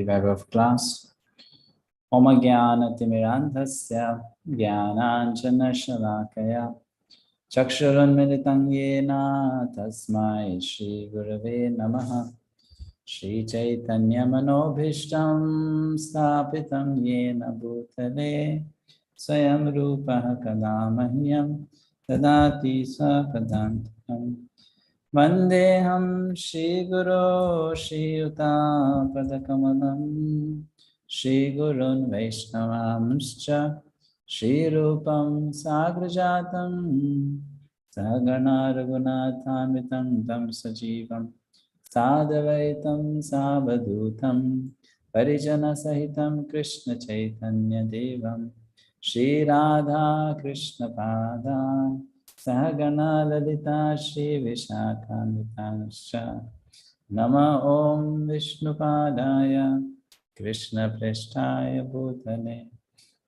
Bhakti-vaibhava class. Om Jnana-timirandhasya Jnananjana Shalakaya Chakshurunmilitam Yena Tasmai Shri Gurave Namaha. Shri Chaitanya Manobhishtam Sthapitam Yena Bhutale Swayam Rupa Kadamahyam Tadati Sakadantam Vandeham Shri Guru Shri Yuta Padakamalam Shri Gurun Vaishnavamscha Shri Rupam Sagrajatam Sahagana Raghunathanvitam Tam Sajivam Sadavaitam Savadhutam Parijana Sahitam Krishna Chaitanya Devam Shri Radha Krishna Pada Sahagana Lalita Shri Vishakhanvitanascha Nama Om Vishnupadaya Krishna Preshtaya Bhutale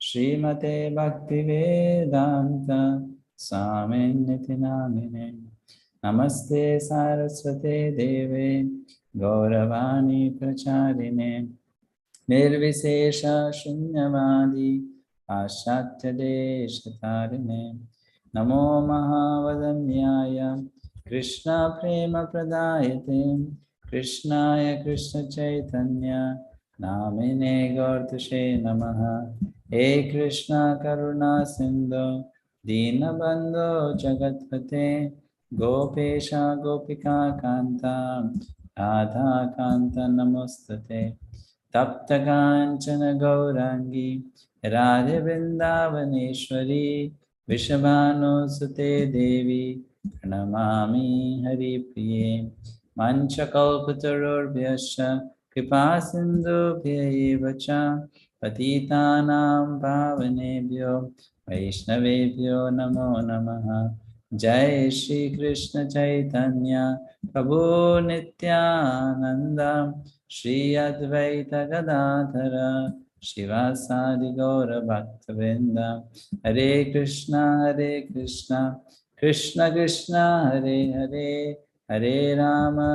Srimate Bhakti-vedanta Swamini Namine Namaste Saraswate Deve Gauravani Pracharine Nirvisesha Shunyavadi Ashatya Deshatarine Namo Mahavadanyaya Krishna Prema Pradayate Krishnaya Krishna Chaitanya Namine Gaurtashe Namaha He Krishna Karuna Sindhu Dinabandho Jagatpate Gopesha Gopika Kanta Radha Kanta Namastate Tapta Kanchana Gaurangi Radhe Vrindavaneshwari Vishabhanu Sute Devi Pranamami Hari Priye Manchakalpatarurvyascha Kripa Sindhubhya Cha Patitanam Pavanebhyo Vaishnavebhyo Namo Namaha Jai Shri Krishna Chaitanya Prabhu Nityananda Shri Advaita Gadadhara Shivasadi Gaura Bhaktavinda Hare Krishna Krishna Krishna Hare Hare Hare Rama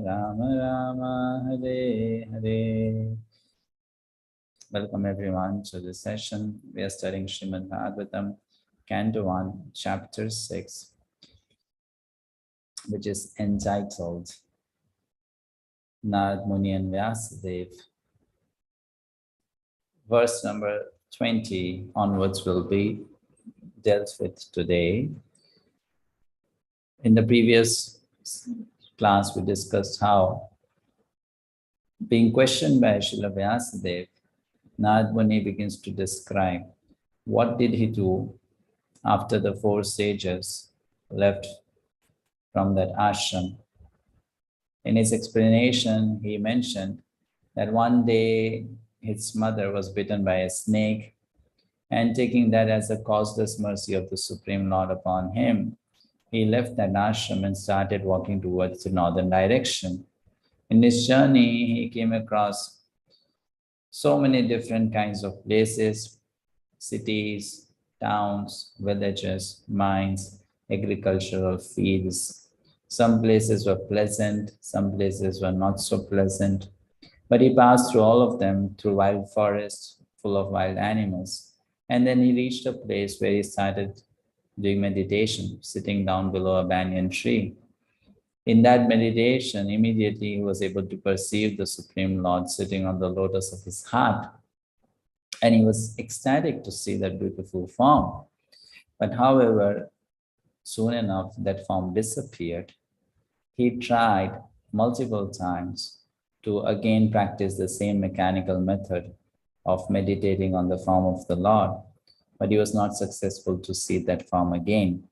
Rama Rama Hare Hare. Welcome everyone to this session. We are studying Srimad-bhagavatam, Canto 1, Chapter 6, which is entitled Narad Muni and Vyasadeva. Verse number 20 onwards will be dealt with today. In the previous class, we discussed how, being questioned by Srila Vyasadeva, Narad Muni begins to describe what did he do after the 4 sages left from that ashram. In his explanation, he mentioned that one day his mother was bitten by a snake, and taking that as a causeless mercy of the Supreme Lord upon him, he left that ashram and started walking towards the northern direction. In his journey, he came across so many different kinds of places, cities, towns, villages, mines, agricultural fields. Some places were pleasant, some places were not so pleasant. But he passed through all of them, through wild forests full of wild animals. And then he reached a place where he started doing meditation, sitting down below a banyan tree. In that meditation, immediately he was able to perceive the Supreme Lord sitting on the lotus of his heart. And he was ecstatic to see that beautiful form. But however, soon enough, that form disappeared. He tried multiple times to again practice the same mechanical method of meditating on the form of the Lord, but he was not successful to see that form again.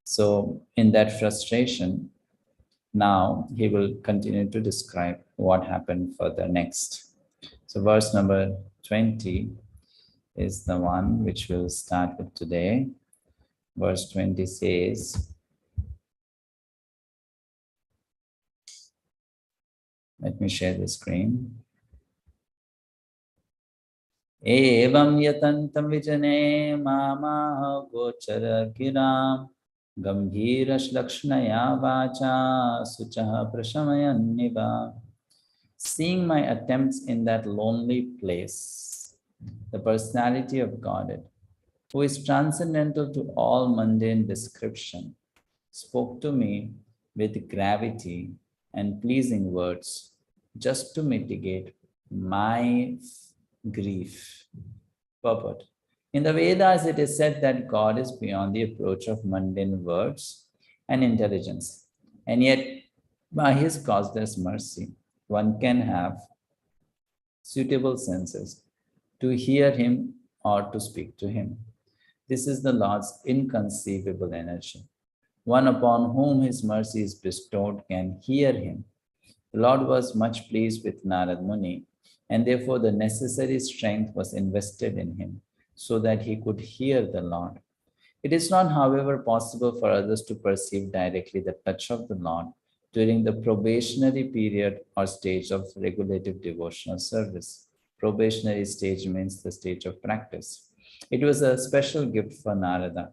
So in that frustration, now he will continue to describe what happened further next. So verse number 20 is the one which we'll start with today. Verse 20 says, let me share the screen. Evam yatantam vijane mamaha gochara giram gambhirash lakshnaya vacha suchaha prashamayan niva Seeing my attempts in that lonely place, the personality of Godhead, who is transcendental to all mundane description, spoke to me with gravity and pleasing words just to mitigate my grief. Purport. In the Vedas, it is said that God is beyond the approach of mundane words and intelligence, and yet, by his causeless mercy, one can have suitable senses to hear him or to speak to him. This is the Lord's inconceivable energy. One upon whom his mercy is bestowed can hear him. The Lord was much pleased with Narad Muni, and therefore the necessary strength was invested in him so that he could hear the Lord. It is not, however, possible for others to perceive directly the touch of the Lord during the probationary period or stage of regulative devotional service. Probationary stage means the stage of practice. It was a special gift for Narada.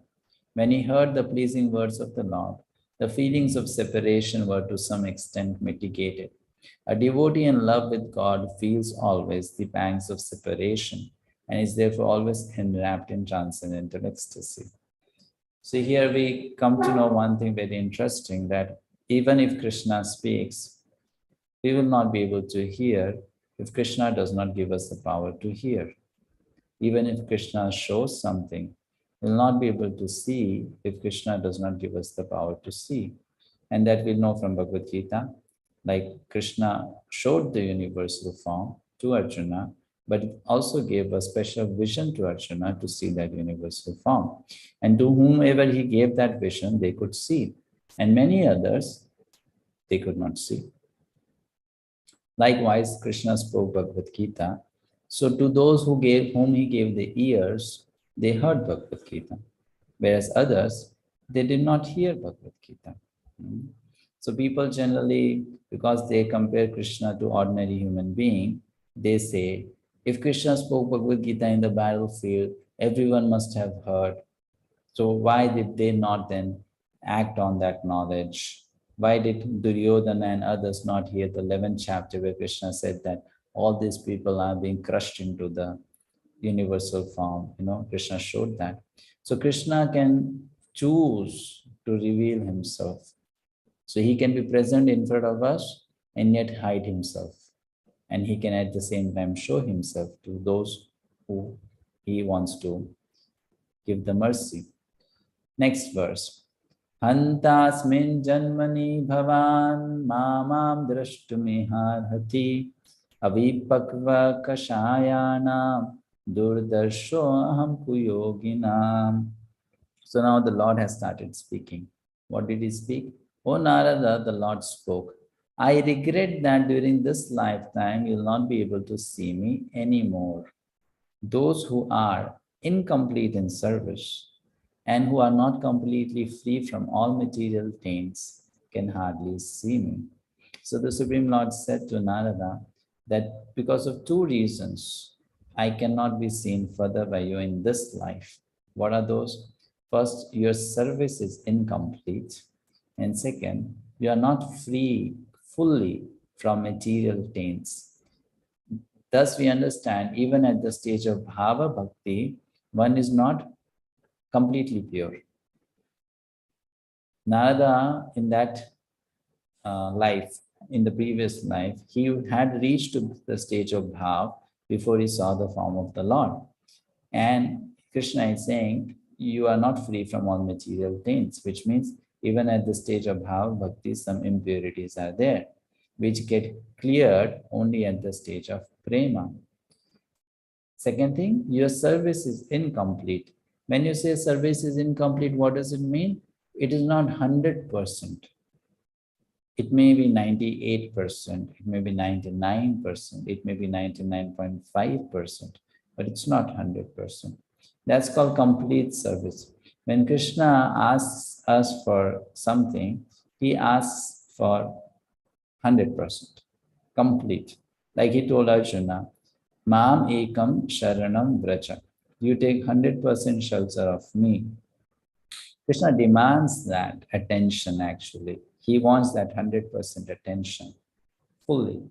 When he heard the pleasing words of the Lord, the feelings of separation were to some extent mitigated. A devotee in love with God feels always the pangs of separation and is therefore always enwrapped in transcendental ecstasy. So here we come to know one thing very interesting, that even if Krishna speaks, we will not be able to hear if Krishna does not give us the power to hear. Even if Krishna shows something, we will not be able to see if Krishna does not give us the power to see. And that we know from Bhagavad Gita, like Krishna showed the universal form to Arjuna, but it also gave a special vision to Arjuna to see that universal form. And to whomever he gave that vision, they could see. And many others, they could not see. Likewise, Krishna spoke Bhagavad Gita. So to those whom he gave the ears, they heard Bhagavad Gita. Whereas others, they did not hear Bhagavad Gita. So people generally, because they compare Krishna to ordinary human being, they say, if Krishna spoke Bhagavad Gita in the battlefield, everyone must have heard. So why did they not then act on that knowledge? Why did Duryodhana and others not hear the 11th chapter where Krishna said that all these people are being crushed into the universal form? Krishna showed that. So Krishna can choose to reveal himself. So he can be present in front of us and yet hide himself. And he can at the same time show himself to those who he wants to give the mercy. Next verse. Hantasmin janmani bhavan mamam drashtumiharhati avipakva kashayanam durdarsho aham kuyoginam. So now the Lord has started speaking. What did he speak? O Narada, the Lord spoke. I regret that during this lifetime you will not be able to see me anymore. Those who are incomplete in service and who are not completely free from all material taints can hardly see me. So the Supreme Lord said to Narada that because of two reasons, I cannot be seen further by you in this life. What are those? First, your service is incomplete. And second, you are not free fully from material taints. Thus, we understand even at the stage of bhava bhakti, one is not completely pure. Narada, in that life, in the previous life, he had reached to the stage of bhav before he saw the form of the Lord. And Krishna is saying, you are not free from all material taints, which means even at the stage of bhava bhakti, some impurities are there, which get cleared only at the stage of prema. Second thing, your service is incomplete. When you say service is incomplete, what does it mean? It is not 100%. It may be 98%, it may be 99%, it may be 99.5%, but it's not 100%. That's called complete service. When Krishna asks us for something, he asks for 100%, complete. Like he told Arjuna, Mam ekam sharanam vraja. You take 100% shelter of me. Krishna demands that attention actually. He wants that 100% attention fully.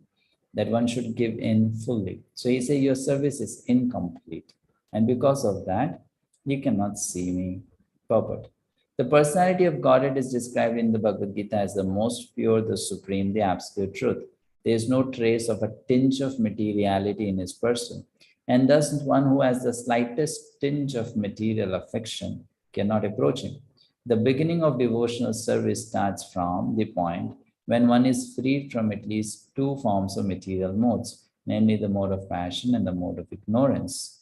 that one should give in fully. So he said, your service is incomplete. And because of that, you cannot see me. Purport. The personality of Godhead is described in the Bhagavad Gita as the most pure, the supreme, the absolute truth. There is no trace of a tinge of materiality in his person. And thus, one who has the slightest tinge of material affection cannot approach him. The beginning of devotional service starts from the point when one is freed from at least two forms of material modes, namely the mode of passion and the mode of ignorance.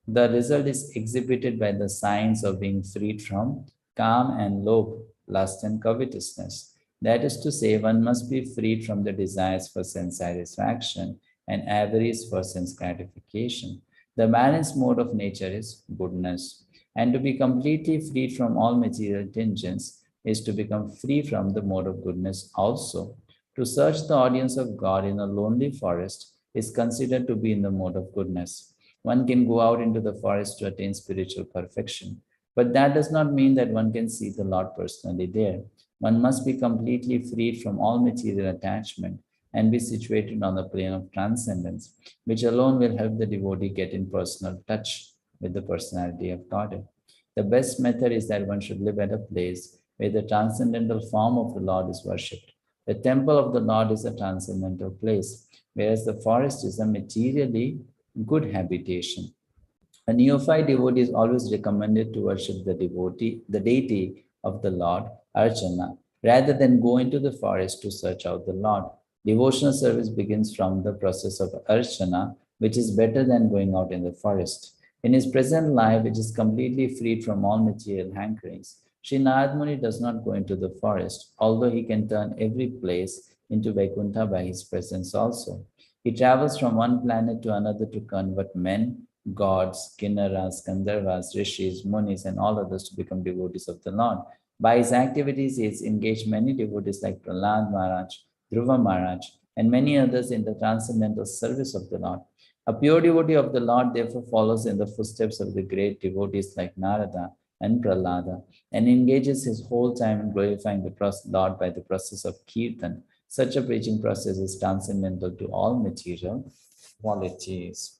The result is exhibited by the signs of being freed from calm and lobh, lust and covetousness. That is to say, one must be freed from the desires for sense satisfaction and avarice for sense gratification. The balanced mode of nature is goodness. And to be completely freed from all material tinges is to become free from the mode of goodness also. To search the audience of God in a lonely forest is considered to be in the mode of goodness. One can go out into the forest to attain spiritual perfection, but that does not mean that one can see the Lord personally there. One must be completely freed from all material attachment and be situated on the plane of transcendence, which alone will help the devotee get in personal touch with the personality of God. The best method is that one should live at a place where the transcendental form of the Lord is worshipped. The temple of the Lord is a transcendental place, whereas the forest is a materially good habitation. A neophyte devotee is always recommended to worship the deity of the Lord, Archana, rather than go into the forest to search out the Lord. Devotional service begins from the process of Archana, which is better than going out in the forest. In his present life, which is completely freed from all material hankerings, Sri Narad Muni does not go into the forest, although he can turn every place into Vaikuntha by his presence also. He travels from one planet to another to convert men, gods, kinnaras, gandharvas, rishis, munis, and all others to become devotees of the Lord. By his activities, he has engaged many devotees like Prahlad Maharaj, Dhruva Maharaj, and many others in the transcendental service of the Lord. A pure devotee of the Lord therefore follows in the footsteps of the great devotees like Narada and Prahlada and engages his whole time in glorifying the Lord by the process of kirtan. Such a preaching process is transcendental to all material qualities.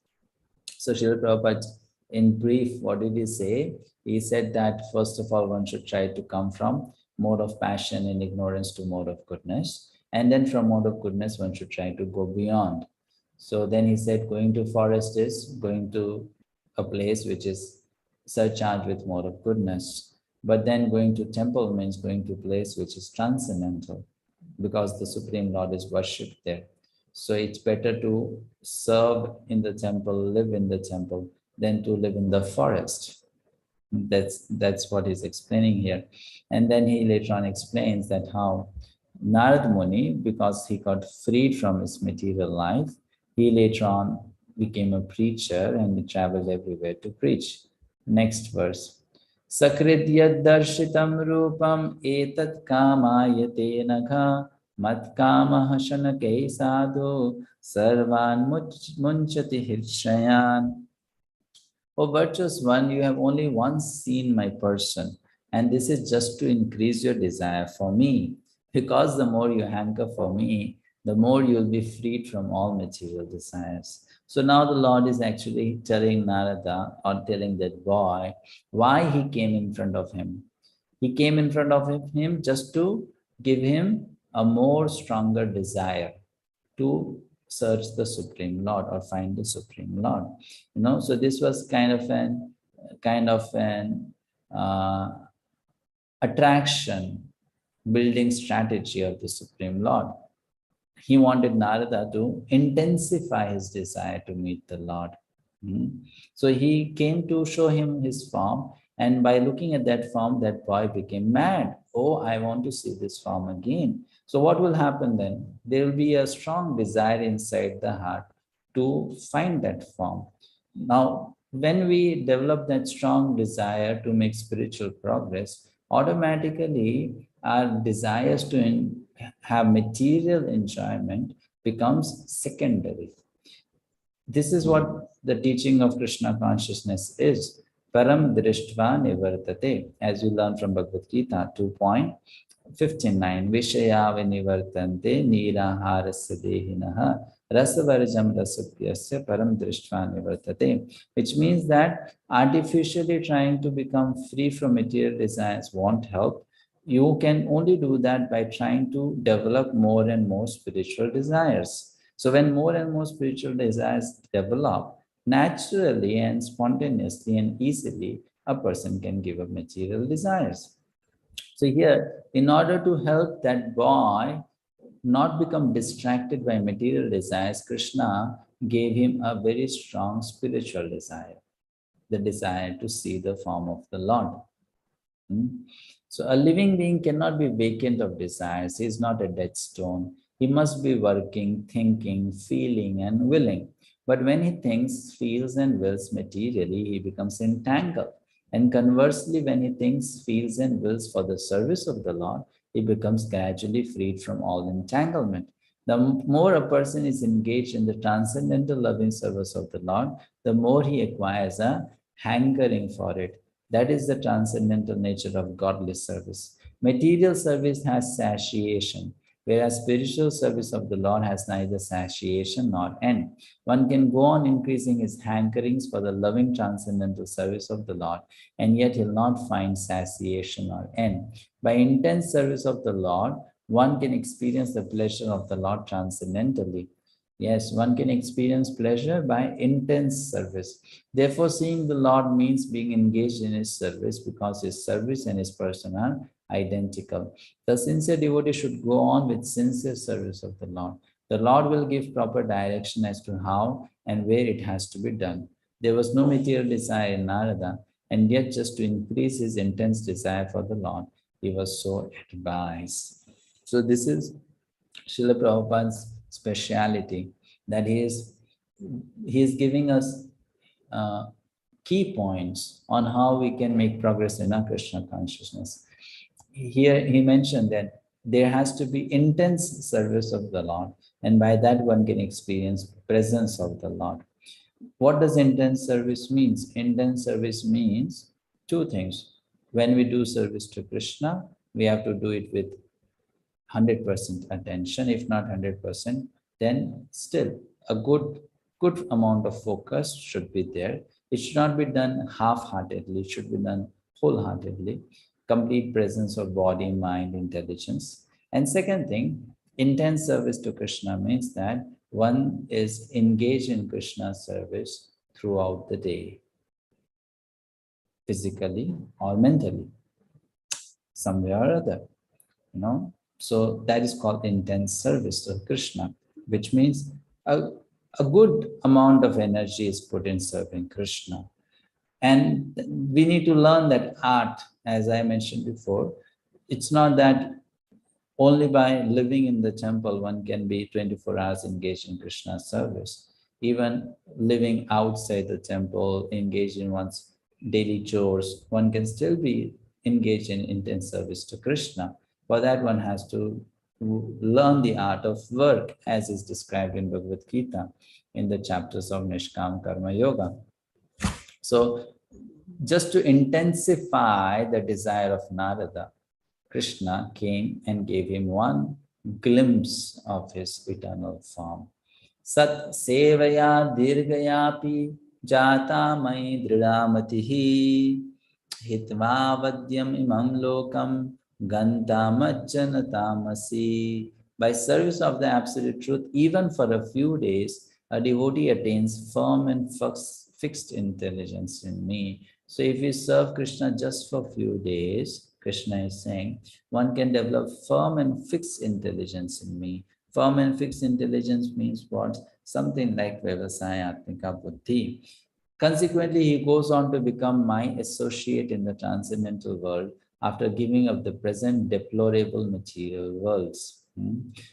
So Srila Prabhupada, in brief, what did he say? He said that first of all, one should try to come from mode of passion and ignorance to mode of goodness. And then from mode of goodness, one should try to go beyond. So then he said, going to forest is going to a place which is surcharged with mode of goodness. But then going to temple means going to a place which is transcendental, because the Supreme Lord is worshipped there. So it's better to serve in the temple, live in the temple, than to live in the forest. That's what he's explaining here. And then he later on explains that how Narad Muni, because he got freed from his material life, he later on became a preacher and he traveled everywhere to preach. Next verse. Sakrityad darshitam rupam etat kamayate nakha mat kamaha shanake sadhu sarvan munchati hirshayan. O virtuous one, you have only once seen my person, and this is just to increase your desire for me. Because the more you hanker for me, the more you'll be freed from all material desires. So now the Lord is actually telling Narada, or telling that boy, why he came in front of him. He came in front of him just to give him a more stronger desire to search the Supreme Lord or find the Supreme Lord. So this was kind of an attraction building strategy of the Supreme Lord. He wanted Narada to intensify his desire to meet the Lord. So he came to show him his form, and by looking at that form, that boy became mad. Oh, I want to see this form again. So what will happen then? There will be a strong desire inside the heart to find that form. Now, when we develop that strong desire to make spiritual progress, automatically our desires to have material enjoyment becomes secondary. This is what the teaching of Krishna consciousness is. Param drishtva nivartate, as you learn from Bhagavad Gita 2.59. Vishaya vinivartante niraharasya dehinaha Rasavarjam rasupyasya param drishtva nivartate, which means that artificially trying to become free from material desires won't help. You can only do that by trying to develop more and more spiritual desires. So when more and more spiritual desires develop, naturally and spontaneously and easily, a person can give up material desires. So here, in order to help that boy not become distracted by material desires, Krishna gave him a very strong spiritual desire, the desire to see the form of the Lord. So a living being cannot be vacant of desires. He is not a dead stone. He must be working, thinking, feeling, and willing. But when he thinks, feels, and wills materially, he becomes entangled. And conversely, when he thinks, feels, and wills for the service of the Lord, he becomes gradually freed from all entanglement. The more a person is engaged in the transcendental loving service of the Lord, the more he acquires a hankering for it. That is the transcendental nature of godly service. Material service has satiation, whereas spiritual service of the Lord has neither satiation nor end. One can go on increasing his hankerings for the loving transcendental service of the Lord, and yet he'll not find satiation or end. By intense service of the Lord, one can experience the pleasure of the Lord transcendentally. Yes, one can experience pleasure by intense service. Therefore, seeing the Lord means being engaged in His service, because His service and His person are identical. The sincere devotee should go on with sincere service of the Lord. The Lord will give proper direction as to how and where it has to be done. There was no material desire in Narada, and yet just to increase his intense desire for the Lord, he was so advised. So this is Srila Prabhupada's speciality, that he is giving us uh, key points on how we can make progress in our Krishna consciousness. Here he mentioned that there has to be intense service of the Lord, and by that one can experience presence of the Lord. What does intense service means? Intense service means two things. When we do service to Krishna, we have to do it with 100% attention. If not 100%, then still a good amount of focus should be there. It should not be done half-heartedly. It should be done wholeheartedly. Complete presence of body, mind, intelligence. And second thing, intense service to Krishna means that one is engaged in Krishna's service throughout the day, physically or mentally, somewhere or other, you know. So that is called intense service to Krishna, which means a good amount of energy is put in serving Krishna. And we need to learn that art, as I mentioned before. It's not that only by living in the temple one can be 24 hours engaged in Krishna's service. Even living outside the temple, engaged in one's daily chores, one can still be engaged in intense service to Krishna. For that, one has to learn the art of work, as is described in Bhagavad Gita in the chapters of Nishkam Karma Yoga. So, just to intensify the desire of Narada, Krishna came and gave him one glimpse of his eternal form. Sat sevaya dirgayapi jata mai dridamatihi hitva vadyam imam lokam gantamajjana tamasi. By service of the absolute truth, even for a few days, a devotee attains firm and fixed intelligence in me. So if we serve Krishna just for a few days, Krishna is saying, one can develop firm and fixed intelligence in me. Firm and fixed intelligence means what? Something like Vyavasaya Atmika Buddhi. Consequently, he goes on to become my associate in the transcendental world after giving up the present deplorable material worlds.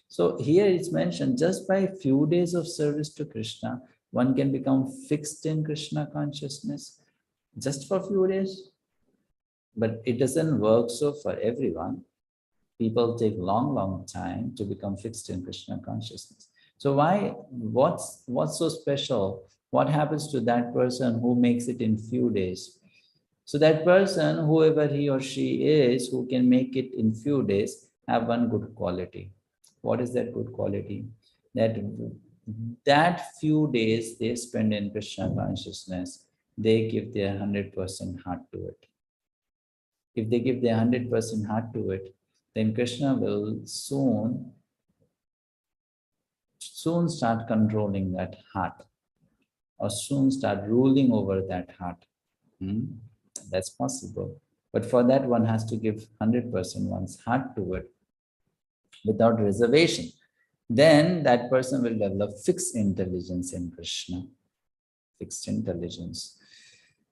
So here it's mentioned, just by a few days of service to Krishna, one can become fixed in Krishna consciousness. Just for a few days. But it doesn't work so for everyone. People take long time to become fixed in Krishna consciousness. So what's so special? What happens to that person who makes it in few days? So that person, whoever he or she is, who can make it in few days, have one good quality. What is that good quality? That that few days they spend in Krishna consciousness, they give their 100% heart to it. If they give their 100% heart to it, then Krishna will soon start controlling that heart, or soon start ruling over that heart. That's possible. But for that, one has to give 100% one's heart to it without reservation. Then that person will develop fixed intelligence in Krishna. Fixed intelligence.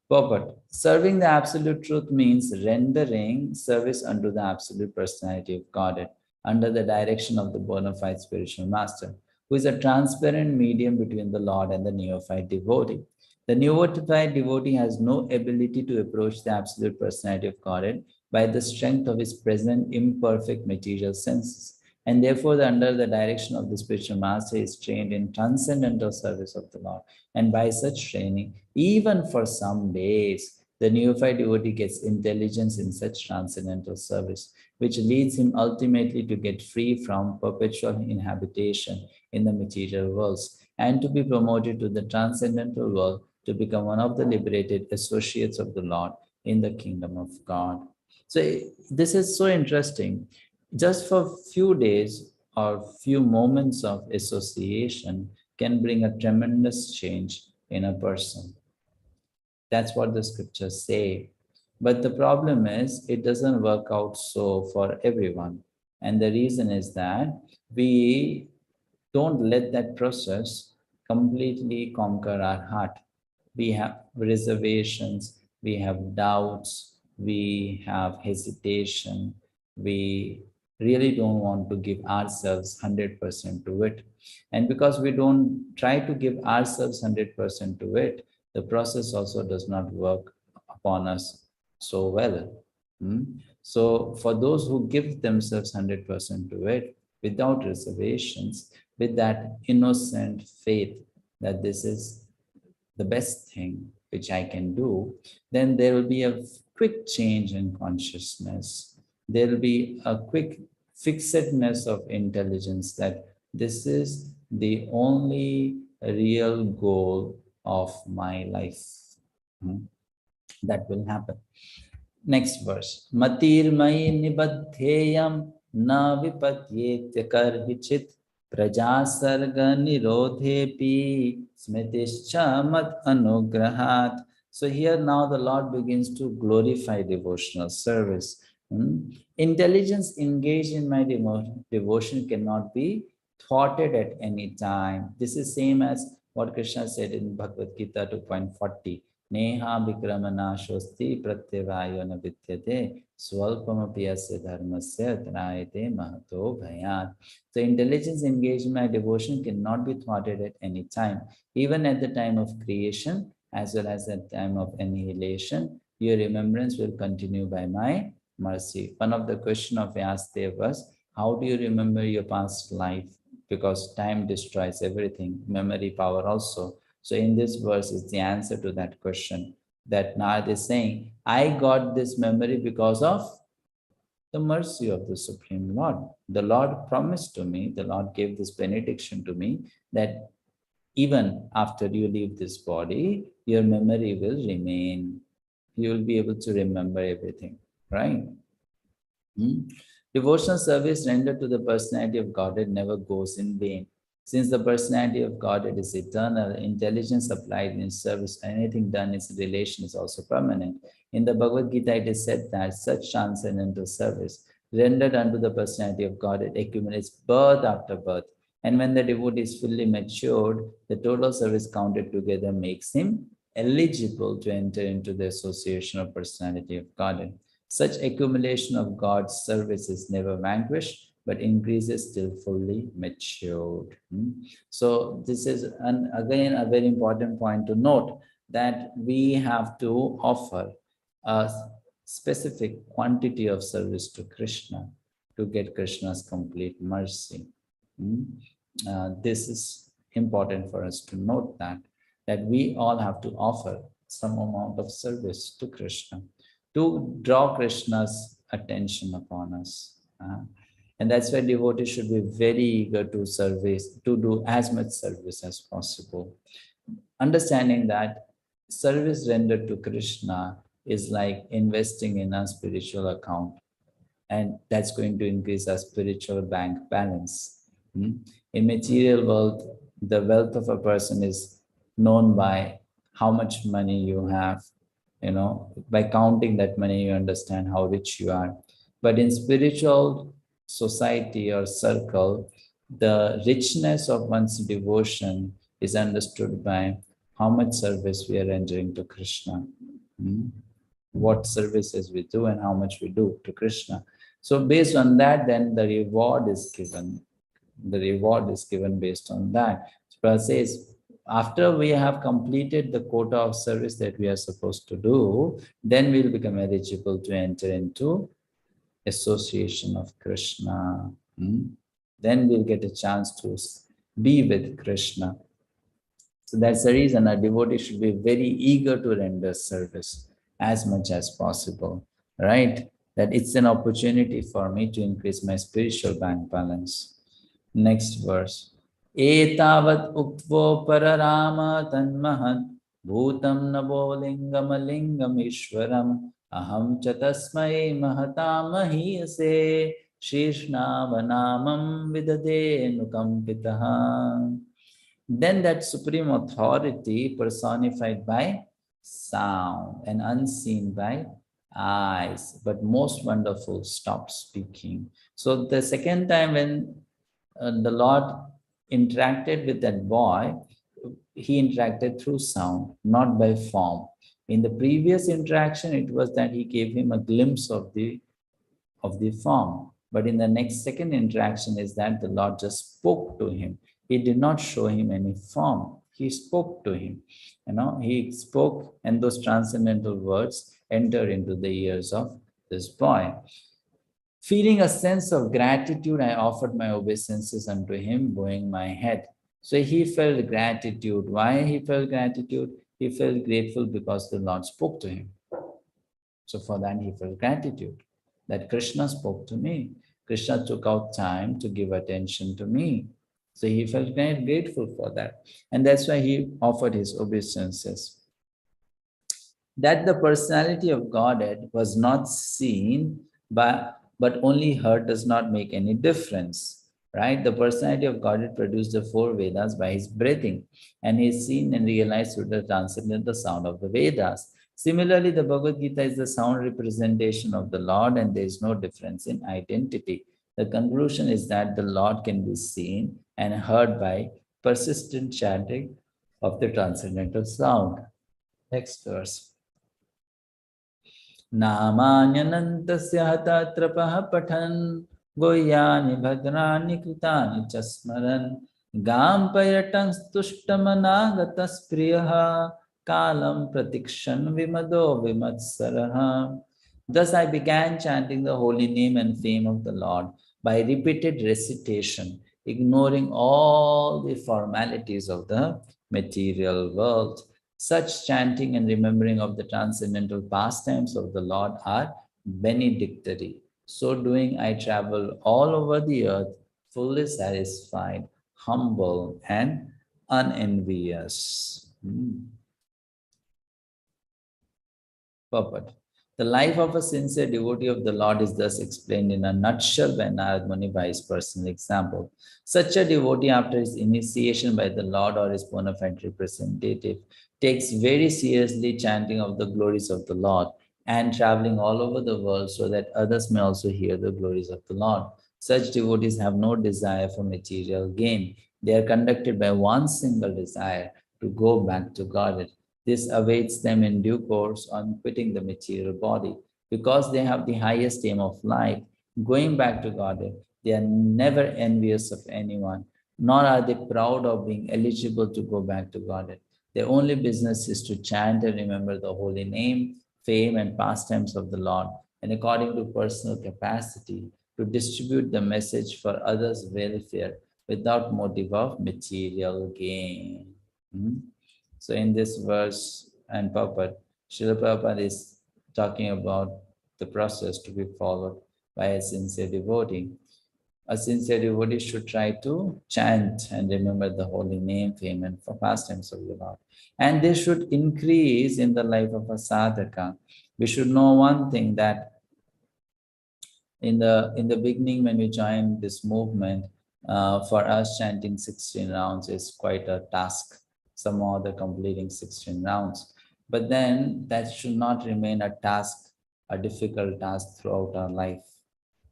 Purport. Serving the absolute truth means rendering service unto the absolute personality of Godhead under the direction of the bona fide spiritual master, who is a transparent medium between the Lord and the neophyte devotee. The neophyte devotee has no ability to approach the absolute personality of Godhead by the strength of his present imperfect material senses, and therefore under the direction of the spiritual master is trained in transcendental service of the Lord. And by such training, even for some days, the neophyte devotee gets intelligence in such transcendental service, which leads him ultimately to get free from perpetual inhabitation in the material worlds and to be promoted to the transcendental world to become one of the liberated associates of the Lord in the kingdom of God. So this is so interesting. Just for few days or few moments of association can bring a tremendous change in a person. That's what the scriptures say. But the problem is, it doesn't work out so for everyone. And the reason is that we don't let that process completely conquer our heart. We have reservations, we have doubts, we have hesitation, we really don't want to give ourselves 100% to it. And because we don't try to give ourselves 100% to it, the process also does not work upon us so well. So for those who give themselves 100% to it without reservations, with that innocent faith that this is the best thing which I can do, then there will be a quick change in consciousness. There will be a quick fixedness of intelligence that this is the only real goal of my life. That will happen. Next verse. Matirmai nibadheyam na vipadyetya karhichit prajasarga nirodhepi smitischa mat anugrahat. So here now the Lord begins to glorify devotional service. Intelligence engaged in my devotion cannot be thwarted at any time. This is same as what Krishna said in Bhagavad Gita 2.40. Neha vikramana shosti pratyavayo na vidyate swalpamapiyasya dharmasya trayate mahato bhayat. So intelligence engaged in my devotion cannot be thwarted at any time. Even at the time of creation, as well as at the time of annihilation, your remembrance will continue by my mercy. One of the question of Vyasadeva was, how do you remember your past life? Because time destroys everything, memory power also. So in this verse is the answer to that question, that Narad is saying, I got this memory because of the mercy of the Supreme Lord. The Lord promised to me, the Lord gave this benediction to me, that even after you leave this body, your memory will remain. You will be able to remember everything, right? Devotional service rendered to the personality of Godhead never goes in vain. Since the personality of Godhead is eternal, intelligence applied in service, anything done in its relation is also permanent. In the Bhagavad Gita, it is said that such transcendental service rendered unto the personality of Godhead accumulates birth after birth. And when the devotee is fully matured, the total service counted together makes him eligible to enter into the association of personality of Godhead. Such accumulation of God's service is never vanquished, but increases till fully matured. So this is again a very important point to note, that we have to offer a specific quantity of service to Krishna to get Krishna's complete mercy. This is important for us to note, that we all have to offer some amount of service to Krishna to draw Krishna's attention upon us. And that's why devotees should be very eager to service, to do as much service as possible. Understanding that service rendered to Krishna is like investing in a spiritual account, and that's going to increase our spiritual bank balance. In material wealth, the wealth of a person is known by how much money you have. By counting that money, you understand how rich you are. But in spiritual society or circle, the richness of one's devotion is understood by how much service we are rendering to Krishna. What services we do and how much we do to Krishna. So based on that, then the reward is given. The reward is given based on that. So Prabhupada says, after we have completed the quota of service that we are supposed to do, then we'll become eligible to enter into association of Krishna. Then we'll get a chance to be with Krishna. So that's the reason a devotee should be very eager to render service as much as possible, right? That it's an opportunity for me to increase my spiritual bank balance. Next verse. Etavat uktvo pararama tanmahat bhutam nabo lingam lingam ishwaram aham chatasmai mahatam mahiyase shishnavanamam vidade nukampitaha. Then that supreme authority personified by sound and unseen by eyes, but most wonderful, stopped speaking. So the second time when the Lord interacted with that boy, he interacted through sound, not by form. In the previous interaction, it was that he gave him a glimpse of the form. But in the next second interaction is that the Lord just spoke to him. He did not show him any form. He spoke to him. He spoke, and those transcendental words enter into the ears of this boy. Feeling a sense of gratitude, I offered my obeisances unto him, bowing my head. So he felt gratitude. Why he felt gratitude? He felt grateful because the Lord spoke to him. So for that he felt gratitude, that Krishna spoke to me. Krishna took out time to give attention to me. So he felt very grateful for that. And that's why he offered his obeisances. That the personality of Godhead was not seen but only heard does not make any difference, right? The personality of Godhead produced the four Vedas by his breathing, and he is seen and realized through the transcendental sound of the Vedas. Similarly, the Bhagavad Gita is the sound representation of the Lord, and there is no difference in identity. The conclusion is that the Lord can be seen and heard by persistent chanting of the transcendental sound. Next verse. Namanyanantasya hatatrapah pathan goyani bhadrani kritani chasmaran gampayatang stushtamanagatas priyaha kalam pratikshan vimado vimatsaraha. Thus I began chanting the holy name and fame of the Lord by repeated recitation, ignoring all the formalities of the material world. Such chanting and remembering of the transcendental pastimes of the Lord are benedictory. So doing, I travel all over the earth, fully satisfied, humble, and unenvious. Purport. The life of a sincere devotee of the Lord is thus explained in a nutshell by Narad Muni by his personal example. Such a devotee, after his initiation by the Lord or his bona fide representative, takes very seriously chanting of the glories of the Lord and traveling all over the world so that others may also hear the glories of the Lord. Such devotees have no desire for material gain. They are conducted by one single desire, to go back to Godhead. This awaits them in due course on quitting the material body. Because they have the highest aim of life, going back to Godhead, they are never envious of anyone, nor are they proud of being eligible to go back to Godhead. Their only business is to chant and remember the holy name, fame, and pastimes of the Lord, and according to personal capacity, to distribute the message for others' welfare without motive of material gain. So in this verse and purport, Srila Prabhupada is talking about the process to be followed by a sincere devotee. A sincere devotee should try to chant and remember the holy name, fame, and for pastimes of the Lord. And this should increase in the life of a sadhaka. We should know one thing, that in the beginning, when we joined this movement, for us chanting 16 rounds is quite a task. Some other completing 16 rounds. But then that should not remain a task, a difficult task throughout our life.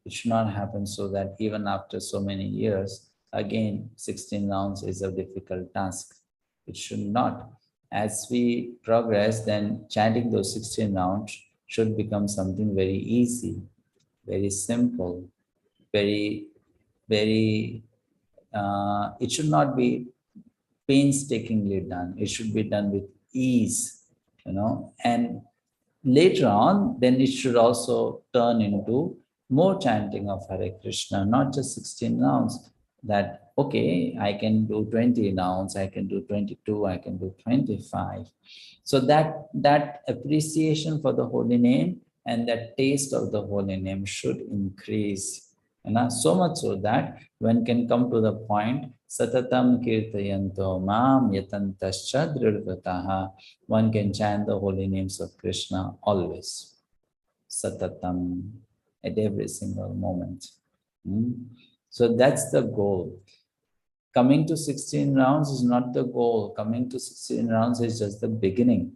It should not happen so that even after so many years, again, 16 rounds is a difficult task. It should not. As we progress, then chanting those 16 rounds should become something very easy, very simple, very, very, it should not be painstakingly done. It should be done with ease, and later on, then it should also turn into more chanting of Hare Krishna, not just 16 rounds. That, okay, I can do 20 rounds, I can do 22, I can do 25. So that appreciation for the holy name and that taste of the holy name should increase. So much so that one can come to the point, Satatam Kirtayanto Mam Yatantascha Dridvrataha. One can chant the holy names of Krishna always, Satatam, at every single moment. So that's the goal. Coming to 16 rounds is not the goal. Coming to 16 rounds is just the beginning.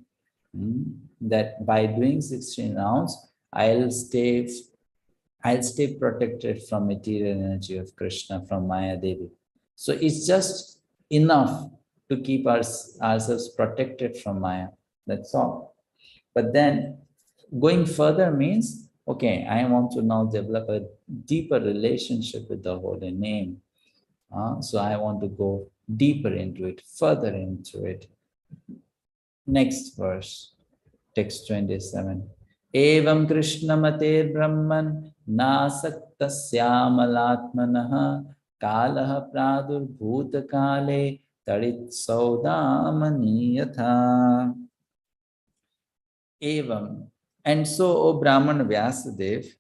That by doing 16 rounds, I'll stay protected from material energy of Krishna, from Maya Devi. So it's just enough to keep ourselves protected from Maya. That's all. But then going further means, okay, I want to now develop a deeper relationship with the holy name. So I want to go deeper into it, further into it. Next verse, text 27. Evam Krishna Mater Brahman Nasaktasyamalātmanah Kalaha Pradur Bhuta Kale Tarit Saudamaniyatha. Evam. And so, O Brahman Vyasadev,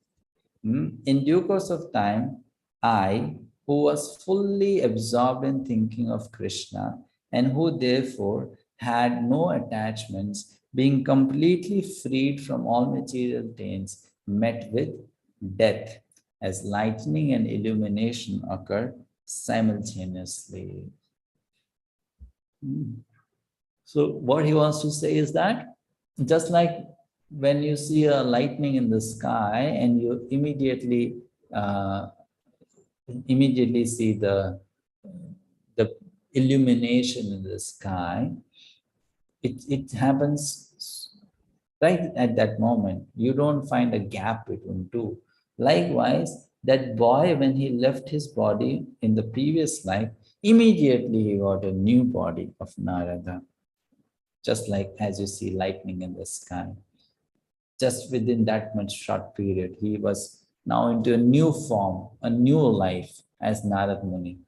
in due course of time, I, who was fully absorbed in thinking of Krishna and who therefore had no attachments, being completely freed from all material taints, met with death, as lightning and illumination occur simultaneously. So what he wants to say is that, just like when you see a lightning in the sky and you immediately see the illumination in the sky, it happens right at that moment. You don't find a gap between two. Likewise, that boy, when he left his body in the previous life, immediately he got a new body of Narada. Just like as you see lightning in the sky. Just within that much short period, he was now into a new form, a new life as Narad Muni.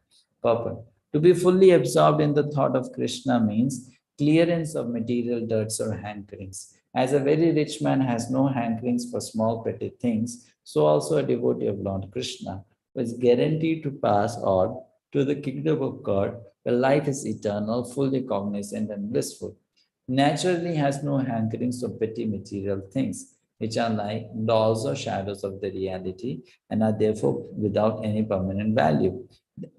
Purport. To be fully absorbed in the thought of Krishna means clearance of material dirts or hankerings. As a very rich man has no hankerings for small petty things, so also a devotee of Lord Krishna was guaranteed to pass on to the kingdom of God, where life is eternal, fully cognizant and blissful. Naturally has no hankerings of petty material things, which are like dolls or shadows of the reality and are therefore without any permanent value.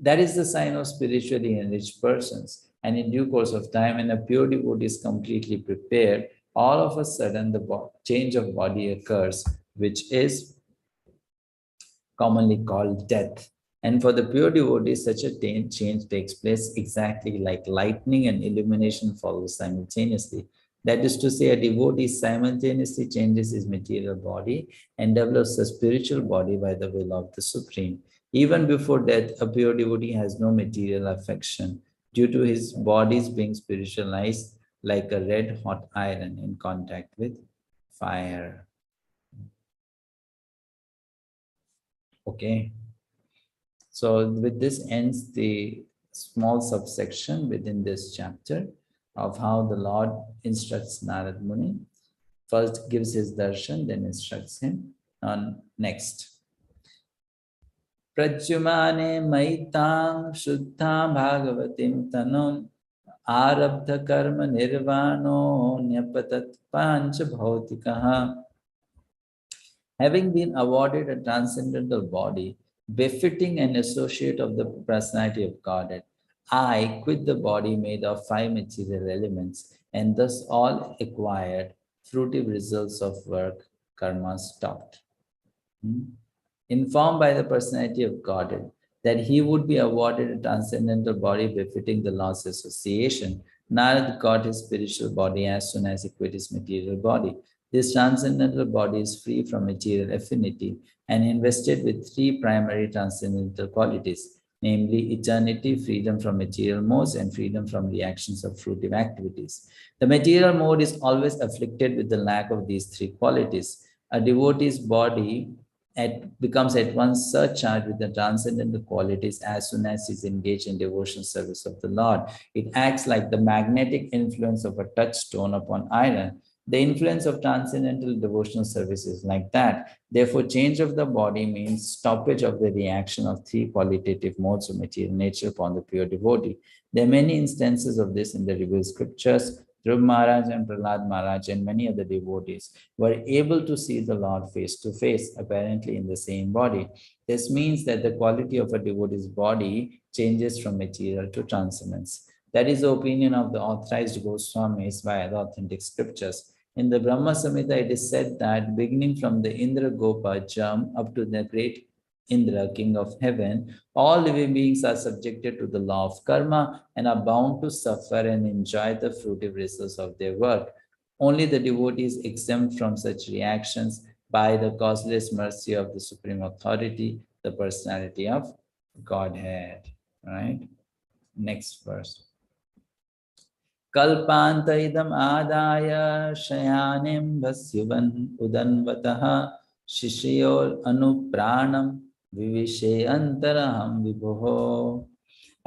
That is the sign of spiritually enriched persons. And in due course of time, when a pure devotee is completely prepared, all of a sudden the change of body occurs, which is commonly called death. And for the pure devotee, such a change takes place exactly like lightning and illumination follow simultaneously. That is to say, a devotee simultaneously changes his material body and develops a spiritual body by the will of the Supreme. Even before death, a pure devotee has no material affection due to his body's being spiritualized like a red-hot iron in contact with fire. Okay. So with this ends the small subsection within this chapter of how the Lord instructs Narad Muni. First gives his darshan, then instructs him on next. Pradyumane maitang shuddha bhagavatim tanum arabdha karma nirvano nyapatat pancha bhautikaha. Having been awarded a transcendental body, befitting an associate of the personality of Godhead, I quit the body made of five material elements, and thus all acquired fruitive results of work, karma stopped. Informed by the personality of Godhead that he would be awarded a transcendental body befitting the law's association, Narad got his spiritual body as soon as he quit his material body. This transcendental body is free from material affinity and invested with three primary transcendental qualities, namely eternity, freedom from material modes, and freedom from reactions of fruitive activities. The material mode is always afflicted with the lack of these three qualities. A devotee's body becomes at once surcharged with the transcendental qualities as soon as he is engaged in devotional service of the Lord. It acts like the magnetic influence of a touchstone upon iron. The influence of transcendental devotional service is like that. Therefore, change of the body means stoppage of the reaction of three qualitative modes of material nature upon the pure devotee. There are many instances of this in the revealed scriptures. Dhruv Maharaj and Prahlad Maharaj and many other devotees were able to see the Lord face to face, apparently in the same body. This means that the quality of a devotee's body changes from material to transcendence. That is the opinion of the authorized Goswamis via the authentic scriptures. In the Brahma Samhita, it is said that beginning from the Indra Gopa jump up to the great Indra, king of heaven, all living beings are subjected to the law of karma and are bound to suffer and enjoy the fruitive results of their work. Only the devotee is exempt from such reactions by the causeless mercy of the Supreme Authority, the personality of Godhead. Right? Next verse. Kalpanta idam adaya shayanim bhasyuvan udanvataha shishiyor anupranam vivishe antaraham vibhoho.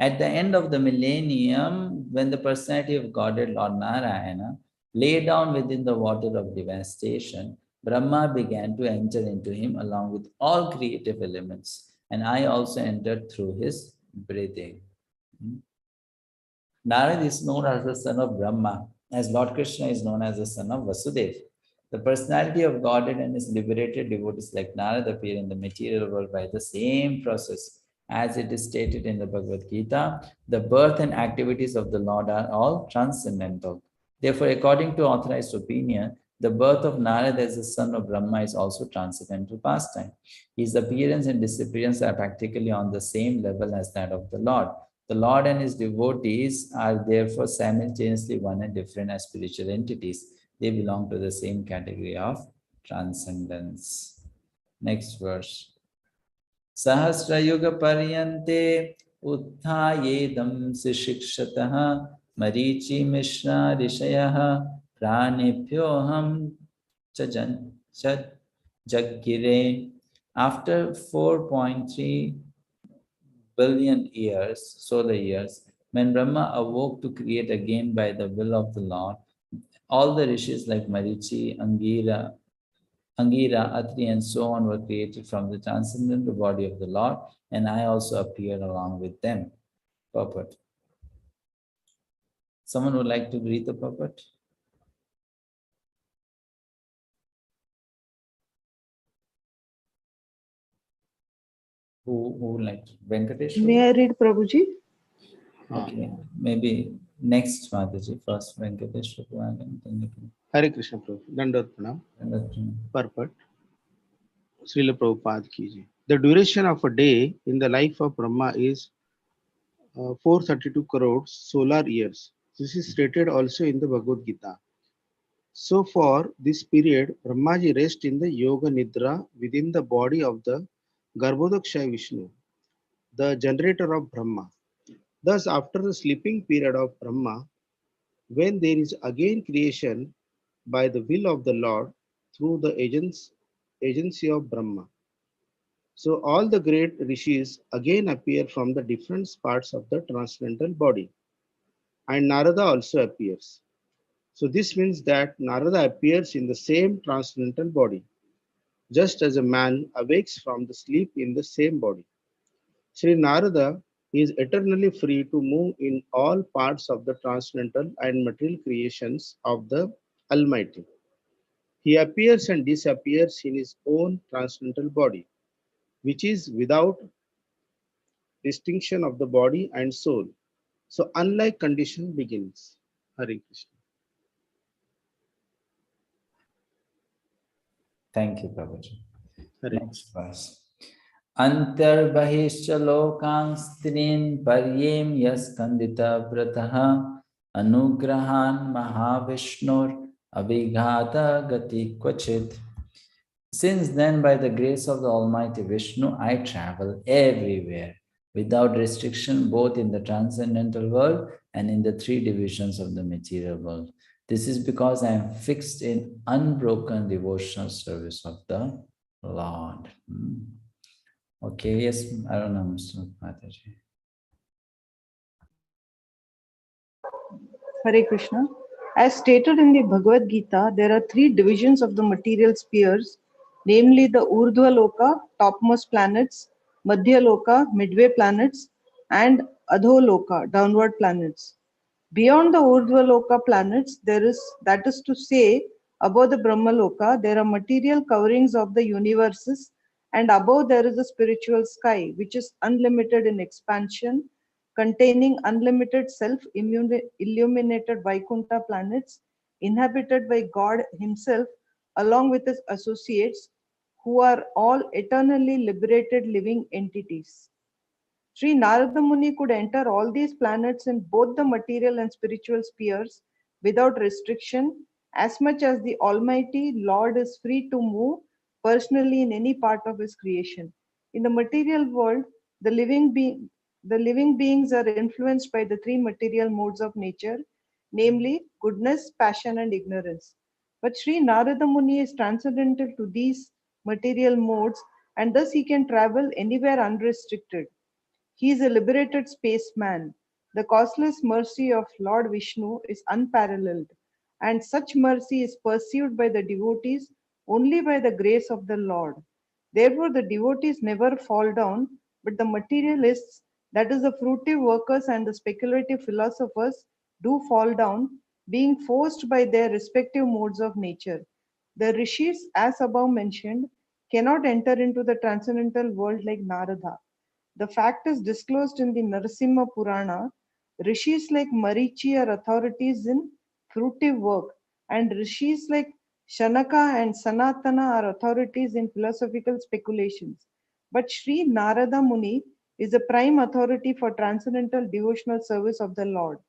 At the end of the millennium, when the personality of Godhead, Lord Narayana, lay down within the water of devastation, Brahma began to enter into him along with all creative elements, and I also entered through his breathing. Narad is known as the son of Brahma, as Lord Krishna is known as the son of Vasudeva. The personality of Godhead and his liberated devotees like Narad appear in the material world by the same process. As it is stated in the Bhagavad Gita, the birth and activities of the Lord are all transcendental. Therefore, according to authorized opinion, the birth of Narad as the son of Brahma is also transcendental pastime. His appearance and disappearance are practically on the same level as that of the Lord. The Lord and his devotees are therefore simultaneously one and different as spiritual entities. They belong to the same category of transcendence. Next verse. Sahasrayuga paryante utthayedam sishikshataha marichi mishra rishayaha pranebhyoham jaggire. After 4.3 billion years, solar years, when Brahma awoke to create again by the will of the Lord, all the rishis like Marichi, Angira, Atri, and so on were created from the transcendental body of the Lord, and I also appeared along with them. Purport. Someone would like to read the purport? Who would like to? Venkatesh? May I read, Prabhuji? Okay, maybe next Mataji, first Venkatesh. Hare Krishna Prabhu. Dandavat Pranam. Purport. Srila Prabhupada ki ji. The duration of a day in the life of Brahma is 432 crores solar years. This is stated also in the Bhagavad Gita. So for this period, Brahmaji rests in the Yoga Nidra within the body of the Garbhodakshay Vishnu, the generator of Brahma. Thus, after the sleeping period of Brahma, when there is again creation by the will of the Lord through the agency of Brahma. So all the great rishis again appear from the different parts of the transcendental body. And Narada also appears. So this means that Narada appears in the same transcendental body, just as a man awakes from the sleep in the same body. Sri Narada is eternally free to move in all parts of the transcendental and material creations of the Almighty. He appears and disappears in his own transcendental body, which is without distinction of the body and soul. So, unlike condition begins. Hare Krishna. Thank you, Prabhuji. Hare Next verse. Antarbahishcha lokan strin paryem yaskandita vrataha anugrahan mahavishnur abhighata gati kvachit. Since then, by the grace of the Almighty Vishnu, I travel everywhere without restriction, both in the transcendental world and in the three divisions of the material world. This is because I am fixed in unbroken devotional service of the Lord. Okay, yes, I don't know, Mr. Mataji. Hare Krishna. As stated in the Bhagavad Gita, there are three divisions of the material spheres, namely the Urdhva Loka, topmost planets, Madhya Loka, midway planets, and Adho Loka, downward planets. Beyond the Urdhva Loka planets, there is, that is to say, above the Brahma Loka, there are material coverings of the universes, and above there is a spiritual sky, which is unlimited in expansion, containing unlimited self-illuminated Vaikuntha planets, inhabited by God Himself, along with His associates, who are all eternally liberated living entities. Sri Narada Muni could enter all these planets in both the material and spiritual spheres without restriction, as much as the Almighty Lord is free to move personally in any part of His creation. In the material world, the living beings are influenced by the three material modes of nature, namely goodness, passion, and ignorance. But Sri Narada Muni is transcendental to these material modes, and thus he can travel anywhere unrestricted. He is a liberated spaceman. The causeless mercy of Lord Vishnu is unparalleled, and such mercy is pursued by the devotees only by the grace of the Lord. Therefore, the devotees never fall down, but the materialists, that is, the fruitive workers and the speculative philosophers, do fall down, being forced by their respective modes of nature. The rishis, as above mentioned, cannot enter into the transcendental world like Narada. The fact is disclosed in the Narasimha Purana. Rishis like Marichi are authorities in fruitive work, and rishis like Shanaka and Sanatana are authorities in philosophical speculations. But Sri Narada Muni is the prime authority for transcendental devotional service of the Lord.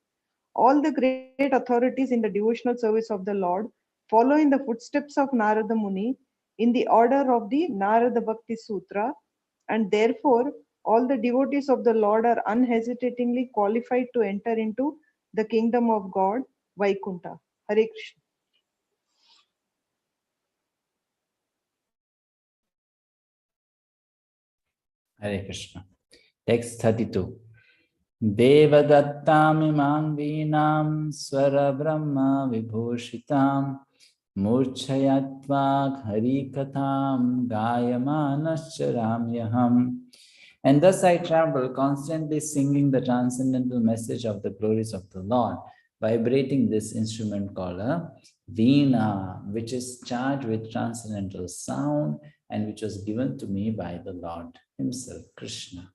All the great authorities in the devotional service of the Lord follow in the footsteps of Narada Muni in the order of the Narada Bhakti Sutra, and therefore all the devotees of the Lord are unhesitatingly qualified to enter into the kingdom of God, Vaikuntha. Hare Krishna. Hare Krishna. Text 32. Devadattamimam vinam swara brahma vibhushitam murchayatva harikatham gayamanascharamyaham. And thus I travel, constantly singing the transcendental message of the glories of the Lord, vibrating this instrument called a veena, which is charged with transcendental sound and which was given to me by the Lord Himself, Krishna.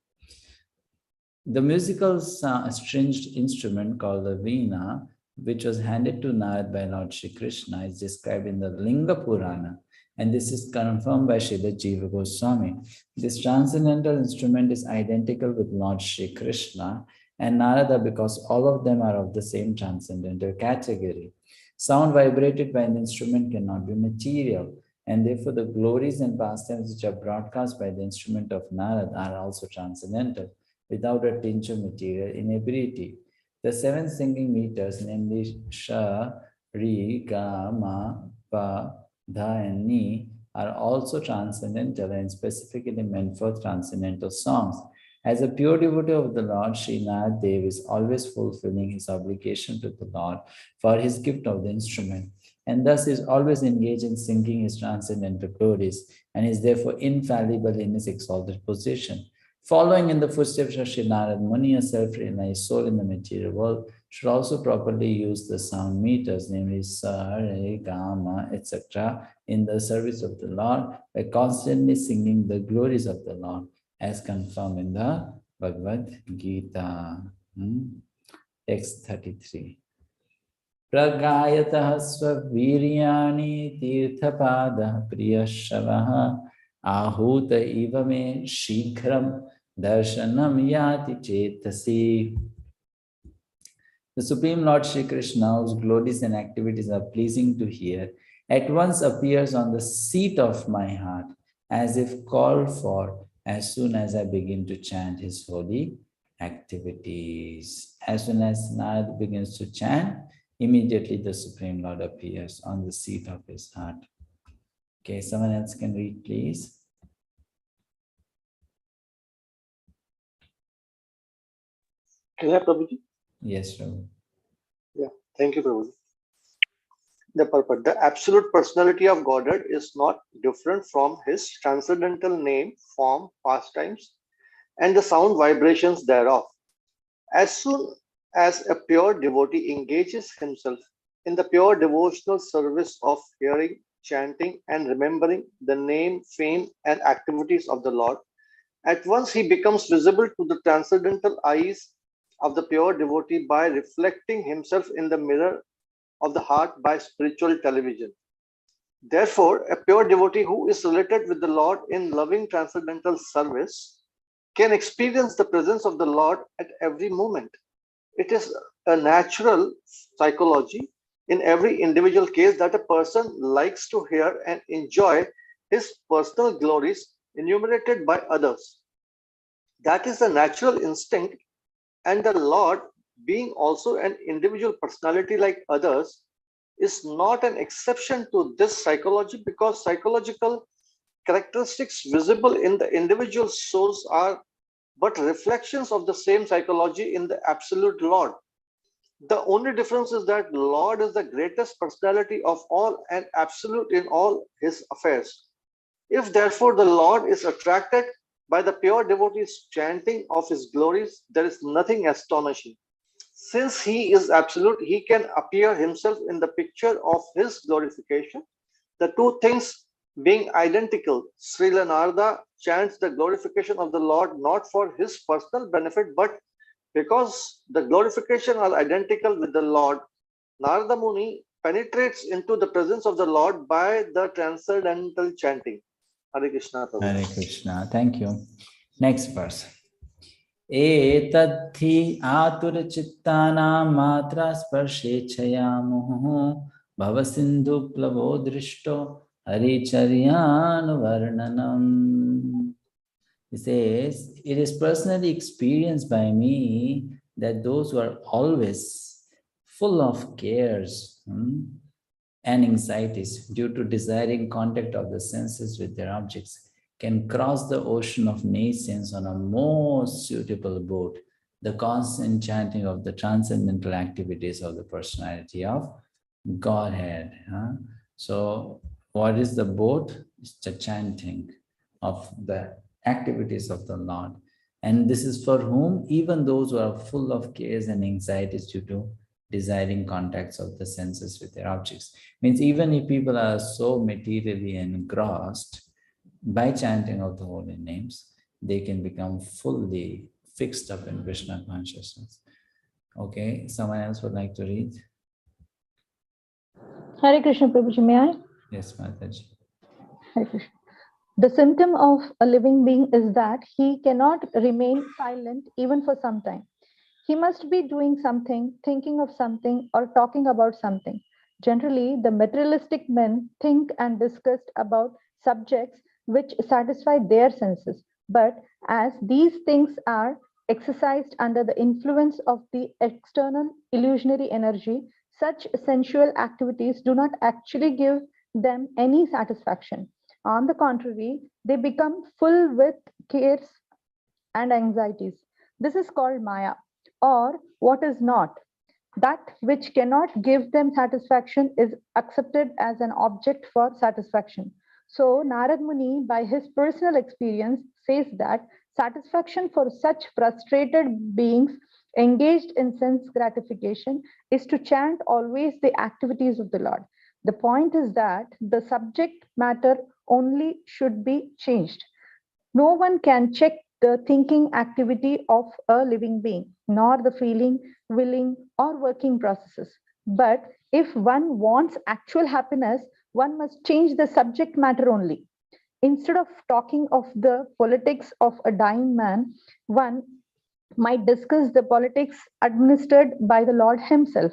The musical stringed instrument called the veena, which was handed to Narad by Lord Shri Krishna, is described in the Linga Purana, and this is confirmed by Srila Jiva Goswami. This transcendental instrument is identical with Lord Shri Krishna and Narada because all of them are of the same transcendental category. Sound vibrated by an instrument cannot be material, and therefore the glories and pastimes which are broadcast by the instrument of Narada are also transcendental, without a tinge of material inability. The seven singing meters, namely Sha, Ri, Ga, Ma, Pa, Dha, and Ni, are also transcendental and specifically meant for transcendental songs. As a pure devotee of the Lord, Sri Narad Dev is always fulfilling his obligation to the Lord for his gift of the instrument, and thus is always engaged in singing his transcendental glories, and is therefore infallible in his exalted position. Following in the footsteps of Sri Narad Muni, a self-realized soul in the material world should also properly use the sound meters, namely Sa, Re, Gama, etc., in the service of the Lord by constantly singing the glories of the Lord, as confirmed in the Bhagavad-gita. Text 33. Pragayatah svaviryani tirthapadah priyashavah ahuta iva me shikhram darshanam yati chetasi. The Supreme Lord Shri Krishna, whose glories and activities are pleasing to hear, at once appears on the seat of my heart, as if called for, as soon as I begin to chant his holy activities. As soon as Narad begins to chant, immediately the Supreme Lord appears on the seat of his heart. Okay, someone else can read, please. Can I, Prabhuji? Yes, Prabhu. Yeah, thank you, Prabhuji. The purport. The absolute personality of Godhead is not different from his transcendental name, form, pastimes, and the sound vibrations thereof. As soon as a pure devotee engages himself in the pure devotional service of hearing, chanting, and remembering the name, fame, and activities of the Lord, at once he becomes visible to the transcendental eyes of the pure devotee by reflecting himself in the mirror of the heart by spiritual television. Therefore, a pure devotee who is related with the Lord in loving transcendental service can experience the presence of the Lord at every moment. It is a natural psychology in every individual case that a person likes to hear and enjoy his personal glories enumerated by others. That is a natural instinct, and the Lord, being also an individual personality like others, is not an exception to this psychology, because psychological characteristics visible in the individual souls are but reflections of the same psychology in the absolute Lord. The only difference is that Lord is the greatest personality of all and absolute in all his affairs. If therefore the Lord is attracted by the pure devotee's chanting of his glories, there is nothing astonishing. Since he is absolute, he can appear himself in the picture of his glorification. The two things being identical, Srila Narada chants the glorification of the Lord not for his personal benefit, but because the glorification are identical with the Lord. Narada Muni penetrates into the presence of the Lord by the transcendental chanting. Hare Krishna. Hare Krishna. Thank you. Next verse. Etadhi atura chittana matra sparshe chayamuhu bhavasindhu plavo drishto haricharyan varnanam. He says, it is personally experienced by me that those who are always full of cares and anxieties due to desiring contact of the senses with their objects can cross the ocean of nescience on a most suitable boat, the constant chanting of the transcendental activities of the personality of Godhead. So what is the boat? It's the chanting of the activities of the Lord. And this is for whom? Even those who are full of cares and anxieties due to desiring contacts of the senses with their objects. Means even if people are so materially engrossed, by chanting of the holy names, they can become fully fixed up in Krishna consciousness. Okay, someone else would like to read? Hare Krishna, Prabhuji, may I? Yes, Mataji. Hare Krishna. The symptom of a living being is that he cannot remain silent even for some time. He must be doing something, thinking of something, or talking about something. Generally, the materialistic men think and discuss about subjects which satisfy their senses. But as these things are exercised under the influence of the external illusionary energy, such sensual activities do not actually give them any satisfaction. On the contrary, they become full with cares and anxieties. This is called Maya, or what is not. That which cannot give them satisfaction is accepted as an object for satisfaction. So Narad Muni, by his personal experience, says that Satisfaction for such frustrated beings engaged in sense gratification is to chant always the activities of the Lord. The point is that the subject matter only should be changed. No one can check the thinking activity of a living being, nor the feeling, willing, or working processes. But if one wants actual happiness, one must change the subject matter only. Instead of talking of the politics of a dying man, one might discuss the politics administered by the Lord Himself.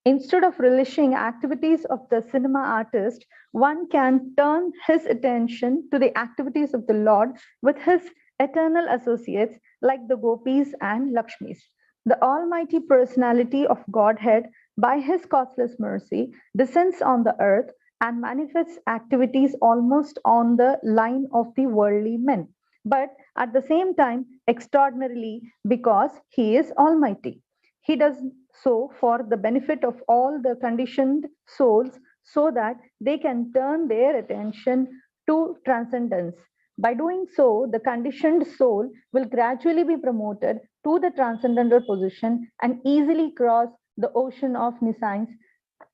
Instead of relishing activities of the cinema artist, one can turn his attention to the activities of the Lord with his eternal associates like the Gopis and Lakshmis. The Almighty Personality of Godhead, by His causeless mercy, descends on the earth and manifests activities almost on the line of the worldly men, but at the same time, extraordinarily, because He is Almighty. He does so for the benefit of all the conditioned souls so that they can turn their attention to transcendence. By doing so, the conditioned soul will gradually be promoted to the transcendental position and easily cross the ocean of nescience,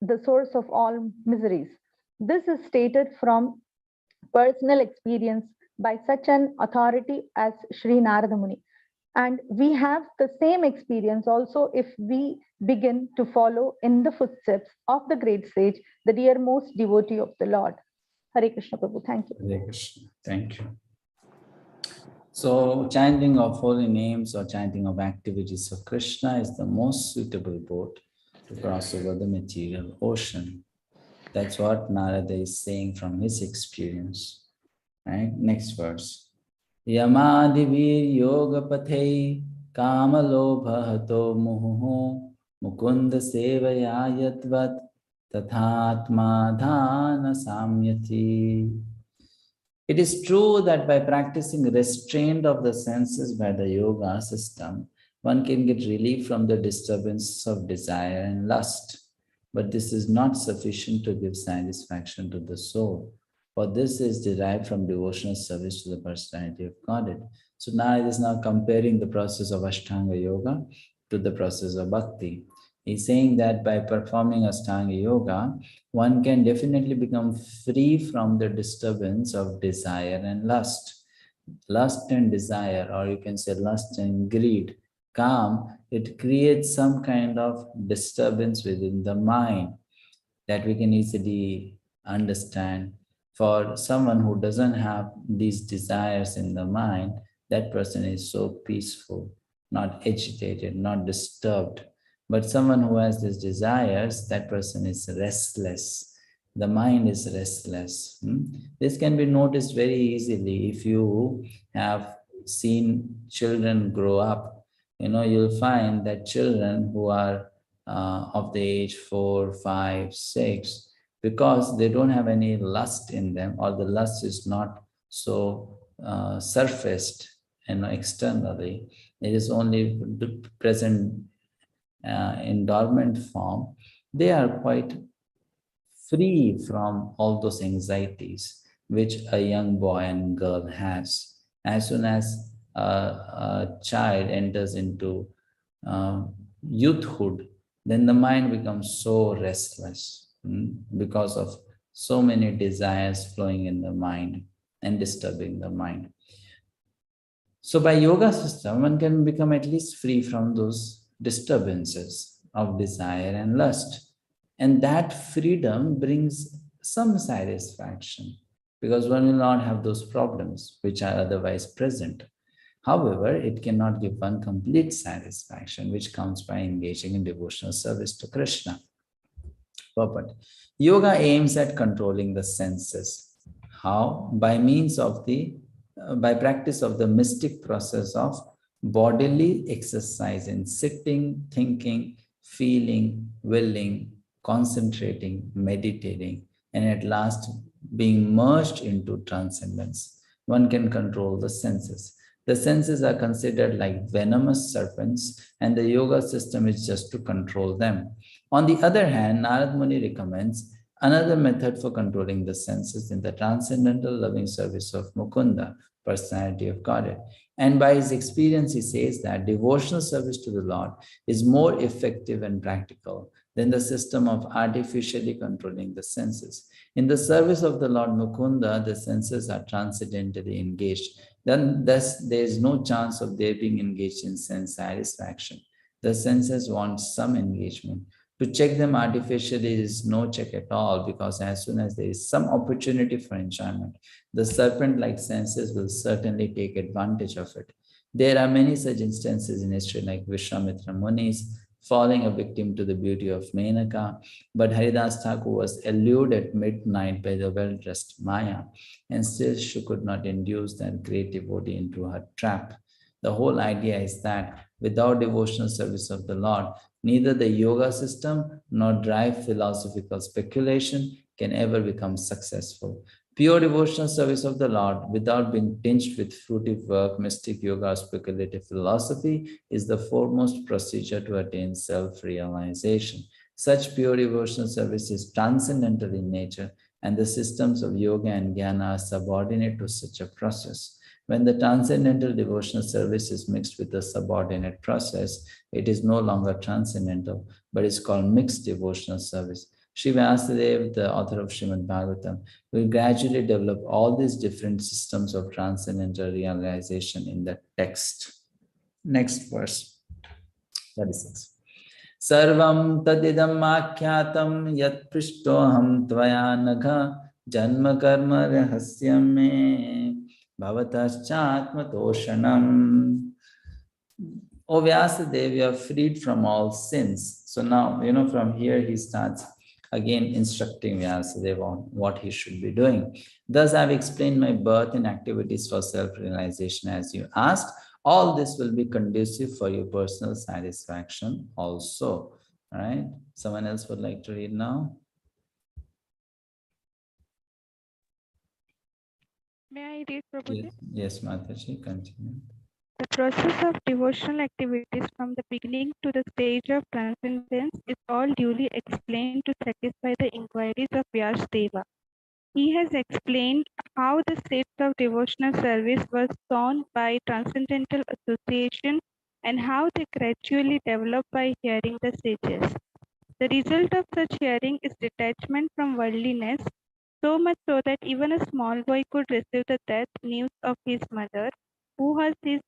the source of all miseries. This is stated from personal experience by such an authority as Sri Narada Muni. And we have the same experience also if we begin to follow in the footsteps of the great sage, the dearmost devotee of the Lord. Hare Krishna Prabhu, thank you. Hare Krishna, thank you. So chanting of holy names or chanting of activities of Krishna is the most suitable boat to cross over the material ocean. That's what Narada is saying from his experience. Right? Next verse. Yamadivir yoga pathe kamalobhahato muhu mukunda sevaya yatvat tathatma dhana samyati. It is true that by practicing restraint of the senses by the yoga system, one can get relief from the disturbance of desire and lust. But this is not sufficient to give satisfaction to the soul, for this is derived from devotional service to the personality of Godhead. So now it is now comparing the process of Ashtanga Yoga to the process of Bhakti. He's saying that by performing Ashtanga Yoga, one can definitely become free from the disturbance of desire and lust. Lust and desire, or you can say lust and greed, calm, it creates some kind of disturbance within the mind that we can easily understand. For someone who doesn't have these desires in the mind, that person is so peaceful, not agitated, not disturbed. But someone who has these desires, that person is restless. The mind is restless. This can be noticed very easily if you have seen children grow up. You'll find that children who are of the age 4, 5, 6, because they don't have any lust in them, or the lust is not so surfaced, externally. It is only present in dormant form. They are quite free from all those anxieties which a young boy and girl has. As soon as a child enters into youthhood, then the mind becomes so restless because of so many desires flowing in the mind and disturbing the mind. So by yoga system, one can become at least free from those disturbances of desire and lust. And that freedom brings some satisfaction because one will not have those problems which are otherwise present. However, it cannot give one complete satisfaction, which comes by engaging in devotional service to Krishna. But yoga aims at controlling the senses. How? By means of by practice of the mystic process of bodily exercise in sitting, thinking, feeling, willing, concentrating, meditating, and at last being merged into transcendence. One can control the senses. The senses are considered like venomous serpents, and the yoga system is just to control them. On the other hand, Narad Muni recommends another method for controlling the senses in the transcendental loving service of Mukunda, personality of Godhead. And by his experience, he says that devotional service to the Lord is more effective and practical than the system of artificially controlling the senses. In the service of the Lord Mukunda, the senses are transcendently engaged. Then, thus, there is no chance of their being engaged in sense satisfaction. The senses want some engagement. To check them artificially is no check at all, because as soon as there is some opportunity for enjoyment, the serpent-like senses will certainly take advantage of it. There are many such instances in history, like Vishwamitra Muni's falling a victim to the beauty of Menaka, but Haridas Thakur was allured at midnight by the well-dressed Maya, and still she could not induce that great devotee into her trap. The whole idea is that without devotional service of the Lord, neither the yoga system nor dry philosophical speculation can ever become successful. Pure devotional service of the Lord, without being tinged with fruitive work, mystic yoga, or speculative philosophy, is the foremost procedure to attain self-realization. Such pure devotional service is transcendental in nature, and the systems of yoga and jnana are subordinate to such a process. When the transcendental devotional service is mixed with the subordinate process, it is no longer transcendental, but is called mixed devotional service. Sri Vyasadeva, the author of Srimad-bhagavatam, will gradually develop all these different systems of transcendental realization in the text. Next verse, 36. Sarvam tadidam akyatam yat prishtoham tvaya nagha janma karma rahasyam me bhavatascha-atma-toshanam. O Vyasadeva, you are freed from all sins. So now, from here he starts again instructing Vyasadeva on what he should be doing. Thus, I have explained my birth and activities for self-realization as you asked. All this will be conducive for your personal satisfaction also. All right. Someone else would like to read now? May I read, Prabhuji? Yes, Mataji, continue. The process of devotional activities from the beginning to the stage of transcendence is all duly explained to satisfy the inquiries of Vyasadeva. He has explained how the states of devotional service were sown by transcendental association and how they gradually develop by hearing the sages. The result of such hearing is detachment from worldliness, so much so that even a small boy could receive the death news of his mother, who was his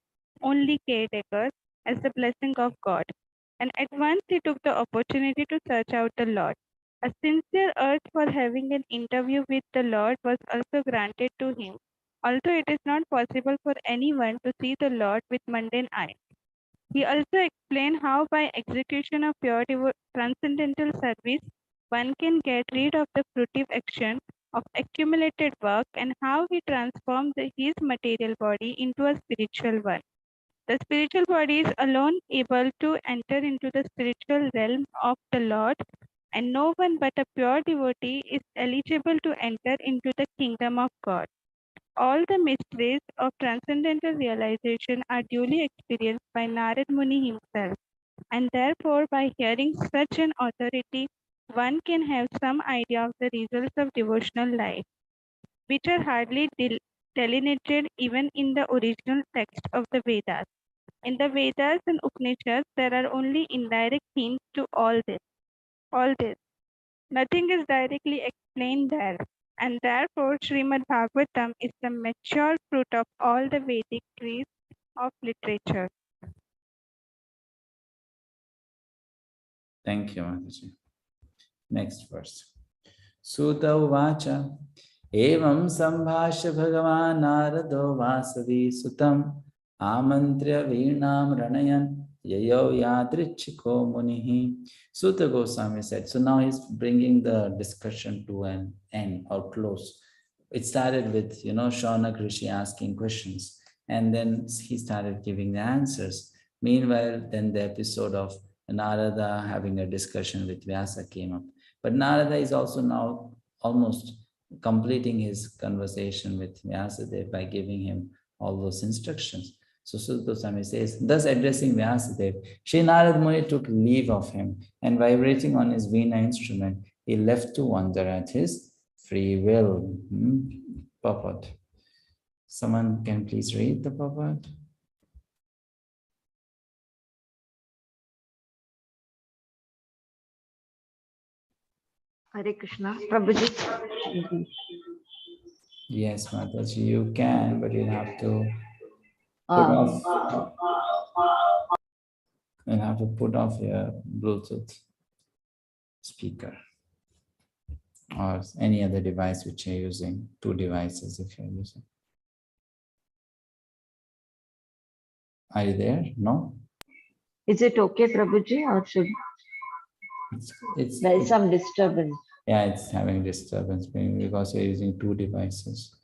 only caretaker, as the blessing of God. And at once he took the opportunity to search out the Lord. A sincere urge for having an interview with the Lord was also granted to him, although it is not possible for anyone to see the Lord with mundane eyes. He also explained how by execution of pure transcendental service, one can get rid of the fruitive action of accumulated work and how he transformed his material body into a spiritual one. The spiritual body is alone able to enter into the spiritual realm of the Lord, and no one but a pure devotee is eligible to enter into the kingdom of God. All the mysteries of transcendental realization are duly experienced by Narad Muni himself, and therefore by hearing such an authority, one can have some idea of the results of devotional life, which are hardly delineated even in the original text of the Vedas. In the Vedas and Upanishads, there are only indirect hints to all this. Nothing is directly explained there, and therefore Srimad-bhagavatam is the mature fruit of all the Vedic trees of literature. Thank you, Mataji. Next verse. Sutta uvacha evam sambhashya bhagavan narado vasavi sutam amantrya veernam ranayan yayo yadrichiko munihi. Sutta Goswami said, so now he's bringing the discussion to an end or close. It started with, Shaunak Rishi asking questions, and then he started giving the answers. Meanwhile, then the episode of Narada having a discussion with Vyasa came up. But Narada is also now almost completing his conversation with Vyasadeva by giving him all those instructions. So Sutta Goswami says, thus addressing Vyasadeva, Sri Narad Muni took leave of him, and vibrating on his veena instrument, he left to wander at his free will. Purport. Someone can please read the purport? Hare Krishna. Prabhuji. Yes, Mataji, you can, but you have to put off. You'll have to put off your Bluetooth speaker or any other device which you're using. 2 devices if you're using. Are you there? No? Is it okay, Prabhuji, or should there is some disturbance? Yeah, it's having disturbance maybe because you're using 2 devices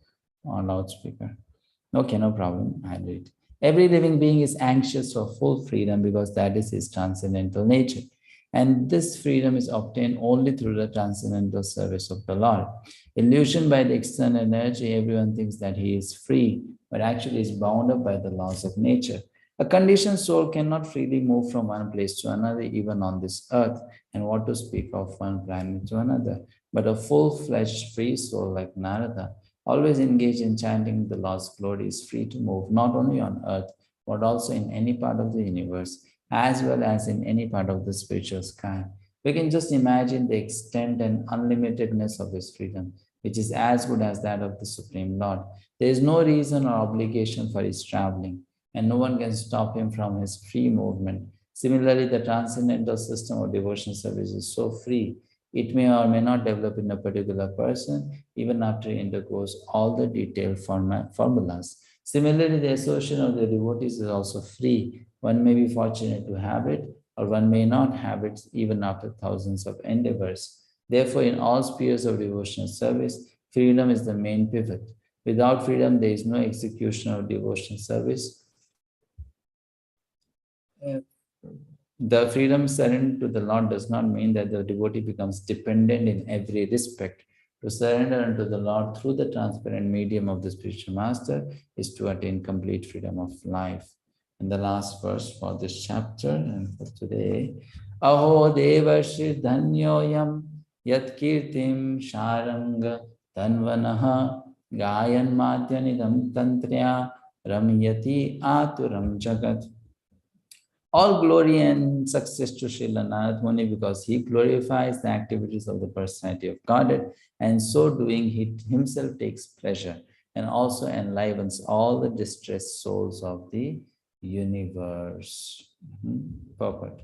on loudspeaker. Okay, no problem. I'll read. Every living being is anxious for full freedom because that is his transcendental nature. And this freedom is obtained only through the transcendental service of the Lord. Illusioned by the external energy, everyone thinks that he is free, but actually is bound up by the laws of nature. A conditioned soul cannot freely move from one place to another, even on this earth, and what to speak of one planet to another. But a full-fledged free soul like Narada, always engaged in chanting the Lord's glory, is free to move not only on earth, but also in any part of the universe, as well as in any part of the spiritual sky. We can just imagine the extent and unlimitedness of his freedom, which is as good as that of the Supreme Lord. There is no reason or obligation for his traveling, and no one can stop him from his free movement. Similarly, the transcendental system of devotional service is so free, it may or may not develop in a particular person, even after he undergoes all the detailed formulas. Similarly, the association of the devotees is also free. One may be fortunate to have it, or one may not have it even after thousands of endeavors. Therefore, in all spheres of devotional service, freedom is the main pivot. Without freedom, there is no execution of devotional service. The freedom surrendered to the Lord does not mean that the devotee becomes dependent in every respect. To surrender unto the Lord through the transparent medium of the spiritual master is to attain complete freedom of life. And the last verse for this chapter and for today, Aho devashi dhanyoyam yat kirtim sharanga tanvanaha gayan madhyanidam tantriya ramyati aturam jagat. All glory and success to Srila Narad Muni because he glorifies the activities of the personality of Godhead, and so doing he himself takes pleasure and also enlivens all the distressed souls of the universe. Purport.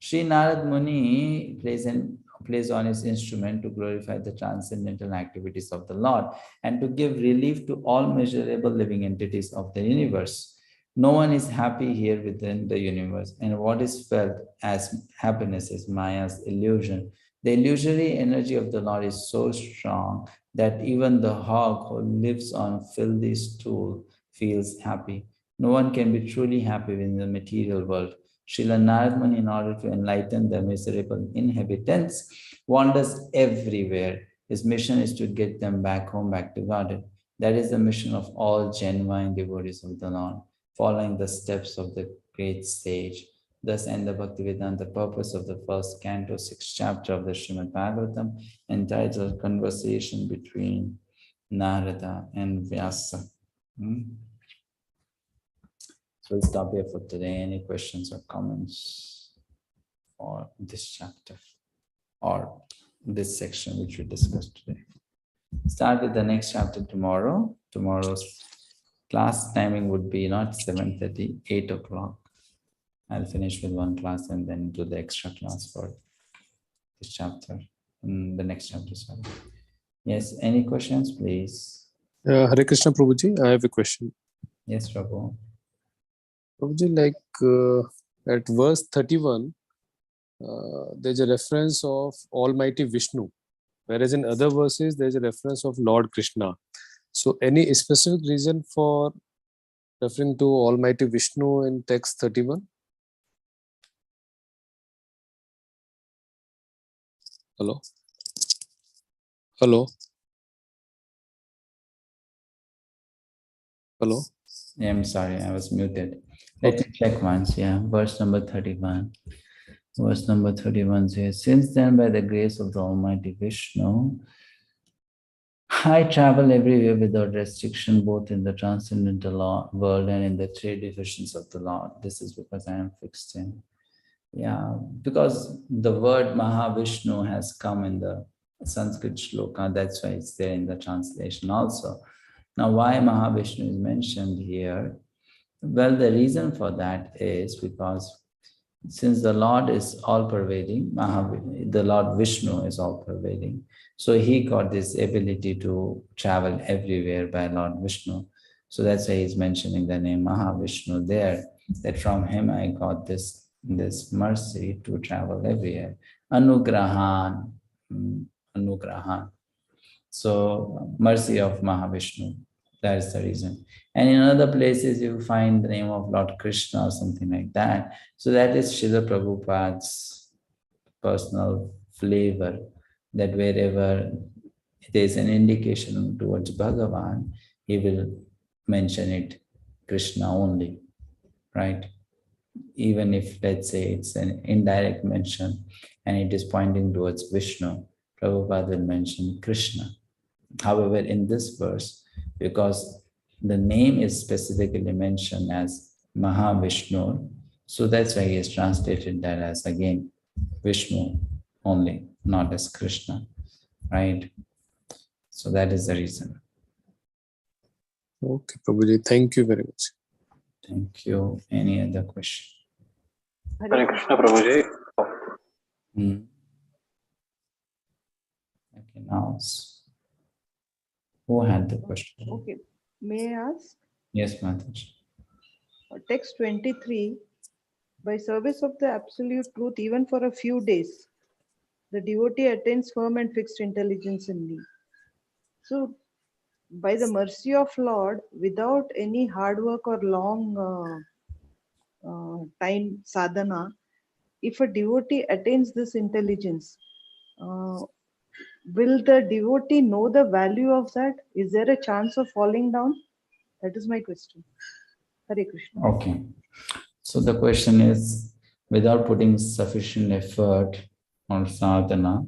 Sri Narad Muni plays on his instrument to glorify the transcendental activities of the Lord and to give relief to all measurable living entities of the universe. No one is happy here within the universe, and what is felt as happiness is Maya's illusion. The illusory energy of the Lord is so strong that even the hog who lives on filthy stool feels happy. No one can be truly happy within the material world. Srila Narad Muni, in order to enlighten the miserable inhabitants, wanders everywhere. His mission is to get them back home, back to Godhead. That is the mission of all genuine devotees of the Lord, following the steps of the great sage. Thus end the Bhakti-vaibhava, the purpose of the first canto, 6th chapter of the Srimad-bhagavatam, entitled Conversation Between Narada and Vyasa. So we'll stop here for today. Any questions or comments for this chapter or this section which we discussed today? Start with the next chapter tomorrow. Tomorrow's class timing would be not 7:30, 8 o'clock. I'll finish with one class and then do the extra class for this chapter, the next chapter, sorry. Yes, any questions, please? Hare Krishna Prabhuji, I have a question. Yes, Prabhu. Prabhuji, like at verse 31, there's a reference of Almighty Vishnu, whereas in other verses, there's a reference of Lord Krishna. So any specific reason for referring to Almighty Vishnu in text 31? Hello? Hello? Hello? Yeah, I'm sorry, I was muted. Let me check once, yeah, verse number 31. Verse number 31 says, since then, by the grace of the Almighty Vishnu, I travel everywhere without restriction, both in the transcendental world and in the 3 divisions of the Lord. This is because I am fixed in. Yeah, because the word Mahavishnu has come in the Sanskrit shloka, that's why it's there in the translation also. Now, why Mahavishnu is mentioned here? Well, the reason for that is because since the Lord is all-pervading, the Lord Vishnu is all-pervading, so he got this ability to travel everywhere by Lord Vishnu. So that's why he's mentioning the name Mahavishnu there, that from him I got this mercy to travel everywhere. Anugrahan, Anugrahan. So mercy of Mahavishnu, that is the reason. And in other places you find the name of Lord Krishna or something like that. So that is Srila Prabhupada's personal flavor, that wherever there is an indication towards Bhagavan, he will mention it Krishna only, right? Even if, let's say, it's an indirect mention and it is pointing towards Vishnu, Prabhupada will mention Krishna. However, in this verse, because the name is specifically mentioned as Mahavishnu, so that's why he has translated that as again Vishnu only, not as Krishna, right? So that is the reason. Okay, Prabhuji, thank you very much. Thank you. Any other question? Hare Krishna, Prabhuji. Okay, now, who had the question? Okay, may I ask? Yes, Mataji. Text 23, by service of the absolute truth, even for a few days, the devotee attains firm and fixed intelligence in me. So, by the mercy of Lord, without any hard work or long time sadhana, if a devotee attains this intelligence, will the devotee know the value of that? Is there a chance of falling down? That is my question. Hare Krishna. Okay. So the question is, without putting sufficient effort or sadhana,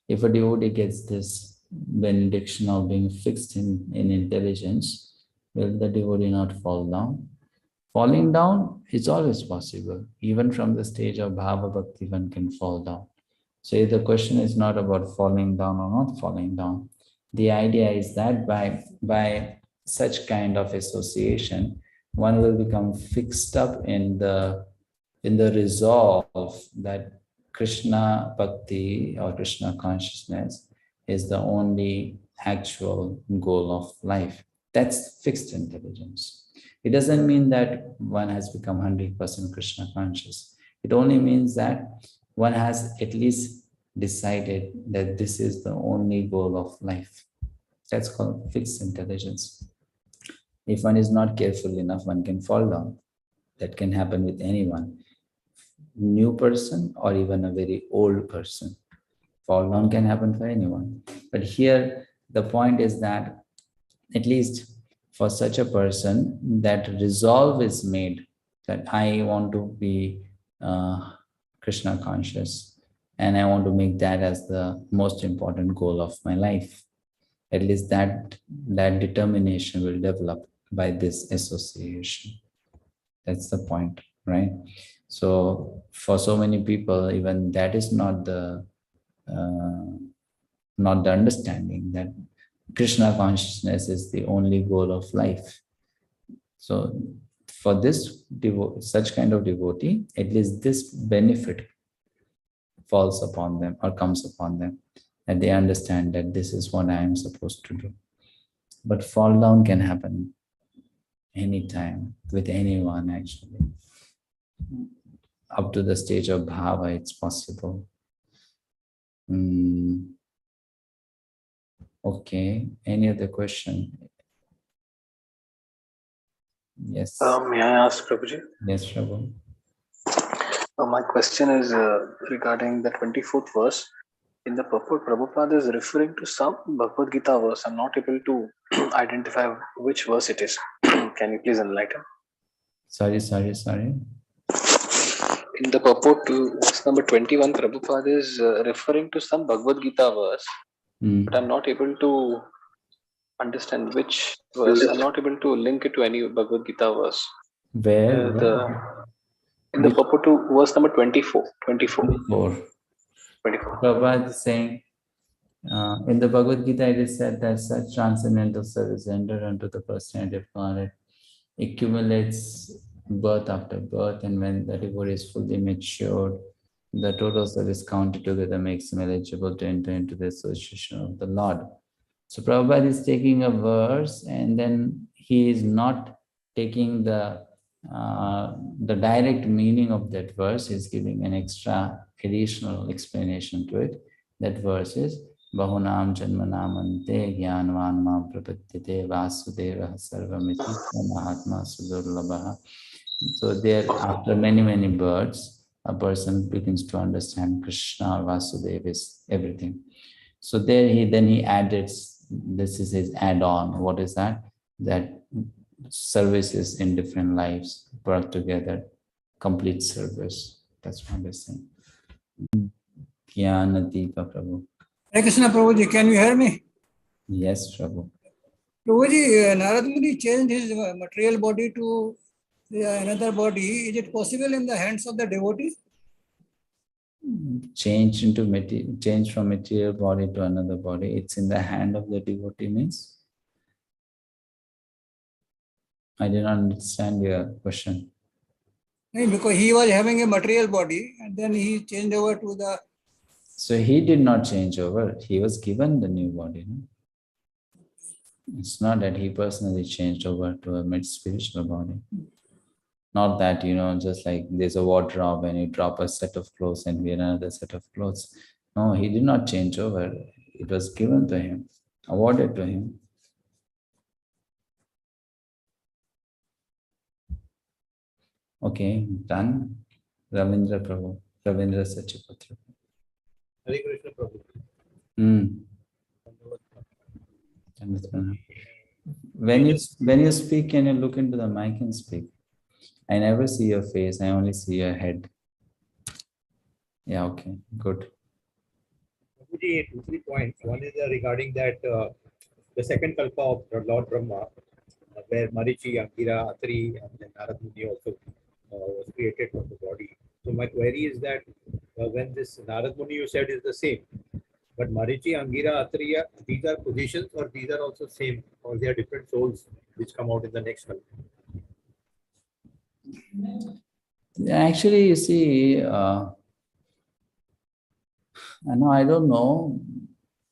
if a devotee gets this benediction of being fixed in intelligence, will the devotee not fall down? Falling down is always possible. Even from the stage of bhava bhakti, one can fall down. So the question is not about falling down or not falling down. The idea is that by such kind of association, one will become fixed up in the resolve that Krishna Bhakti or Krishna consciousness is the only actual goal of life. That's fixed intelligence. It doesn't mean that one has become 100% Krishna conscious. It only means that one has at least decided that this is the only goal of life. That's called fixed intelligence. If one is not careful enough, one can fall down. That can happen with anyone. New person or even a very old person. Fall down can happen for anyone. But here, the point is that at least for such a person, that resolve is made that I want to be Krishna conscious and I want to make that as the most important goal of my life. At least that determination will develop by this association. That's the point, right? So for so many people, even that is not the understanding that Krishna consciousness is the only goal of life. So for this such kind of devotee, at least this benefit falls upon them or comes upon them, and they understand that this is what I am supposed to do. But fall down can happen anytime with anyone, actually. Up to the stage of bhava, it's possible. Okay, any other question? Yes. May I ask, Prabhuji? Yes, Prabhu. My question is regarding the 24th verse. In the purport, Prabhupada is referring to some Bhagavad Gita verse. I'm not able to identify which verse it is. Can you please enlighten? Sorry. In the purport to verse number 21, Prabhupada is referring to some Bhagavad Gita verse, but I'm not able to understand which verse. I'm not able to link it to any Bhagavad Gita verse. Where? In the purport to verse number 24. 24. Prabhupada is saying, In the Bhagavad Gita, it is said that such transcendental service rendered unto the personality of God accumulates birth after birth, and when the devotee is fully matured, the total service counted together makes him eligible to enter into the association of the Lord. So Prabhupada is taking a verse and then he is not taking the direct meaning of that verse. He's giving an extra additional explanation to it. That verse is Bahunam Janmanamante Gyanvan Prapatyate Vasudeva Sarvamiti Mahatma Sudurlabha. So there, after many, many births, a person begins to understand Krishna or Vasudeva is everything. So there he added, this is his add-on. What is that? That services in different lives brought together, complete service. That's what they're saying. Jnanadeepa Prabhu. Hare Krishna Prabhuji, can you hear me? Yes, Prabhu. Prabhuji, Narad Muni changed his material body to another body. Is it possible in the hands of the devotee? Change from material body to another body. It's in the hand of the devotee means? I didn't understand your question. No, because he was having a material body and then he changed over to the... So he did not change over. He was given the new body. No? It's not that he personally changed over to a mid-spiritual body. Not that, just like there's a wardrobe and you drop a set of clothes and wear another set of clothes. No, he did not change over. It was given to him, awarded to him. Okay, done. Ravindra Prabhu, Ravindra Sachipatra. Hare Krishna Prabhu. When you speak, can you look into the mic and speak? I never see your face, I only see your head. Yeah, okay, good. 2-3 points. One is regarding that the second kalpa of Lord Brahma, where Marichi, Angira, Atri, and then Narad Muni also was created from the body. So my query is that when this Narad Muni you said is the same, but Marichi, Angira, Atri, these are positions or these are also same, or they are different souls which come out in the next kalpa? Actually, you see, I don't know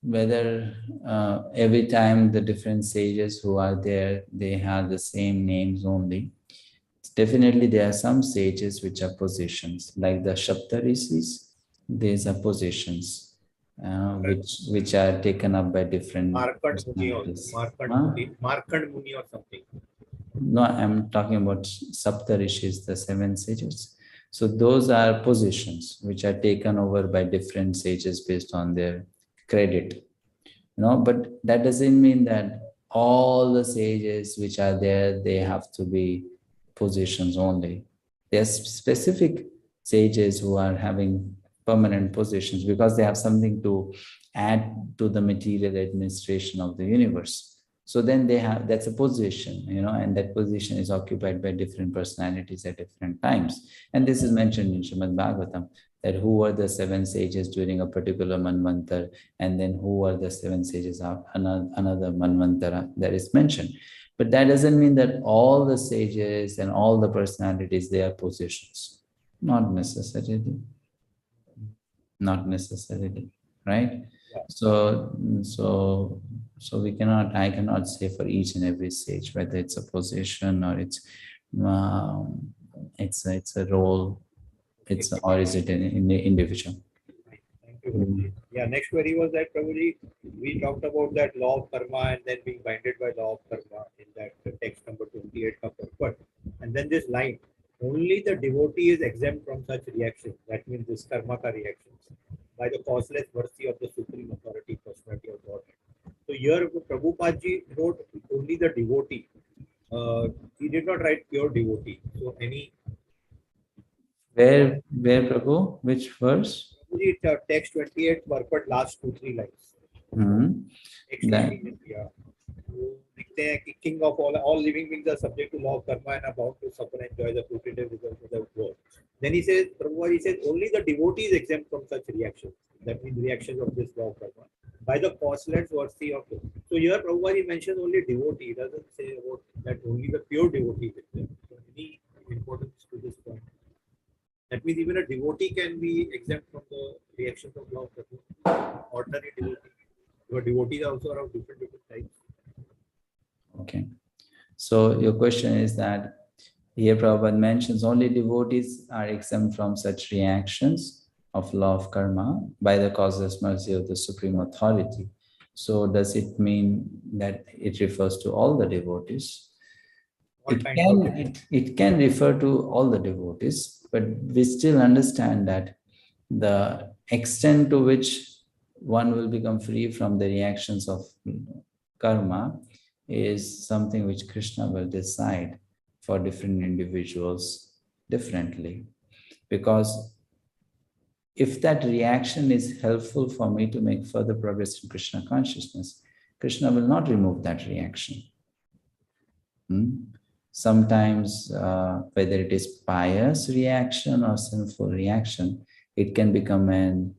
whether every time the different sages who are there, they have the same names only. Definitely, there are some sages which are positions, like the Saptarishis. These are positions which are taken up by different personalities. Markand Muni or something. No, I'm talking about Saptarishis, the 7 sages. So those are positions which are taken over by different sages based on their credit. But that doesn't mean that all the sages which are there, they have to be positions only. There's specific sages who are having permanent positions because they have something to add to the material administration of the universe. So then that's a position, and that position is occupied by different personalities at different times. And this is mentioned in Srimad-bhagavatam, that who were the 7 sages during a particular manvantar, and then who were the 7 sages of another manvantara that is mentioned. But that doesn't mean that all the sages and all the personalities, they are positions. Not necessarily. Not necessarily, right? So I cannot say for each and every sage whether it's a position or it's a role, or is it an individual. Thank you. Yeah, next query was that Prabhuji, we talked about that law of karma and then being binded by law of karma in that text number 28 of Purport. And then this line, only the devotee is exempt from such reactions. That means this karmaka reactions by the causeless mercy of the Supreme Authority, Personality of Godhead. So here Prabhupada wrote only the devotee. He did not write pure devotee. So any... Where Prabhu? Which verse? Text 28, purport, last 2-3 lines. King of all living beings are subject to law of karma and are bound to suffer and enjoy the fruitive results of their work. Then he says, only the devotee is exempt from such reactions. That means reactions of this law of karma. by the causeless mercy of. So here Prabhupada he mentions only devotee. He doesn't say about that only the pure devotee is there. So any importance to this point? That means even a devotee can be exempt from the reactions of love. Ordinary devotee. Your devotees also are of different types. Okay. So your question is that here Prabhupada mentions only devotees are exempt from such reactions of law of karma by the causeless mercy of the Supreme Authority. So does it mean that it refers to all the devotees? It can refer to all the devotees, but we still understand that the extent to which one will become free from the reactions of karma is something which Krishna will decide for different individuals differently. Because if that reaction is helpful for me to make further progress in Krishna consciousness, Krishna will not remove that reaction. Sometimes, whether it is pious reaction or sinful reaction, it can become a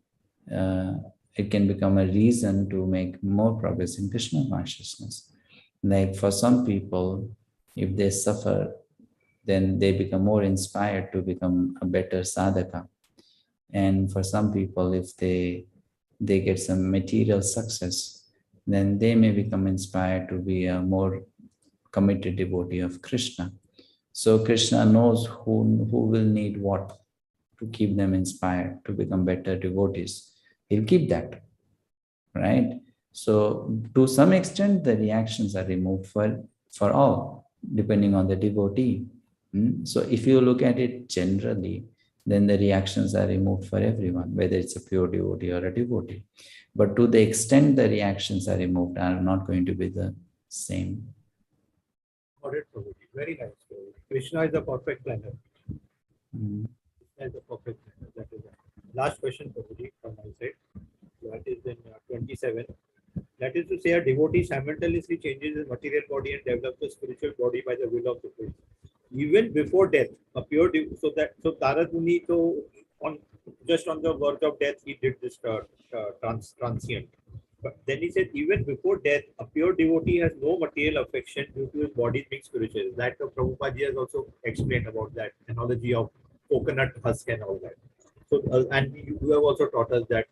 reason to make more progress in Krishna consciousness. Like for some people, if they suffer, then they become more inspired to become a better sadhaka. And for some people, if they get some material success, then they may become inspired to be a more committed devotee of Krishna. So Krishna knows who will need what to keep them inspired to become better devotees. He'll keep that, right? So to some extent, the reactions are removed for all, depending on the devotee. So if you look at it generally, then the reactions are removed for everyone, whether it's a pure devotee or a devotee. But to the extent the reactions are removed are not going to be the same. Got it, Prabhuji. Very nice. Krishna is the perfect planner. Krishna is the perfect planner. That is it. Last question, Prabhuji, from my side. That is in 27. That is to say, a devotee simultaneously changes his material body and develops a spiritual body by the will of the Lord. Even before death, a pure so Narad Muni, so on the verge of death, he did this transient. But then he said, even before death, a pure devotee has no material affection due to his body being spiritual. That Prabhupada has also explained about that analogy of coconut husk and all that. So, and you have also taught us that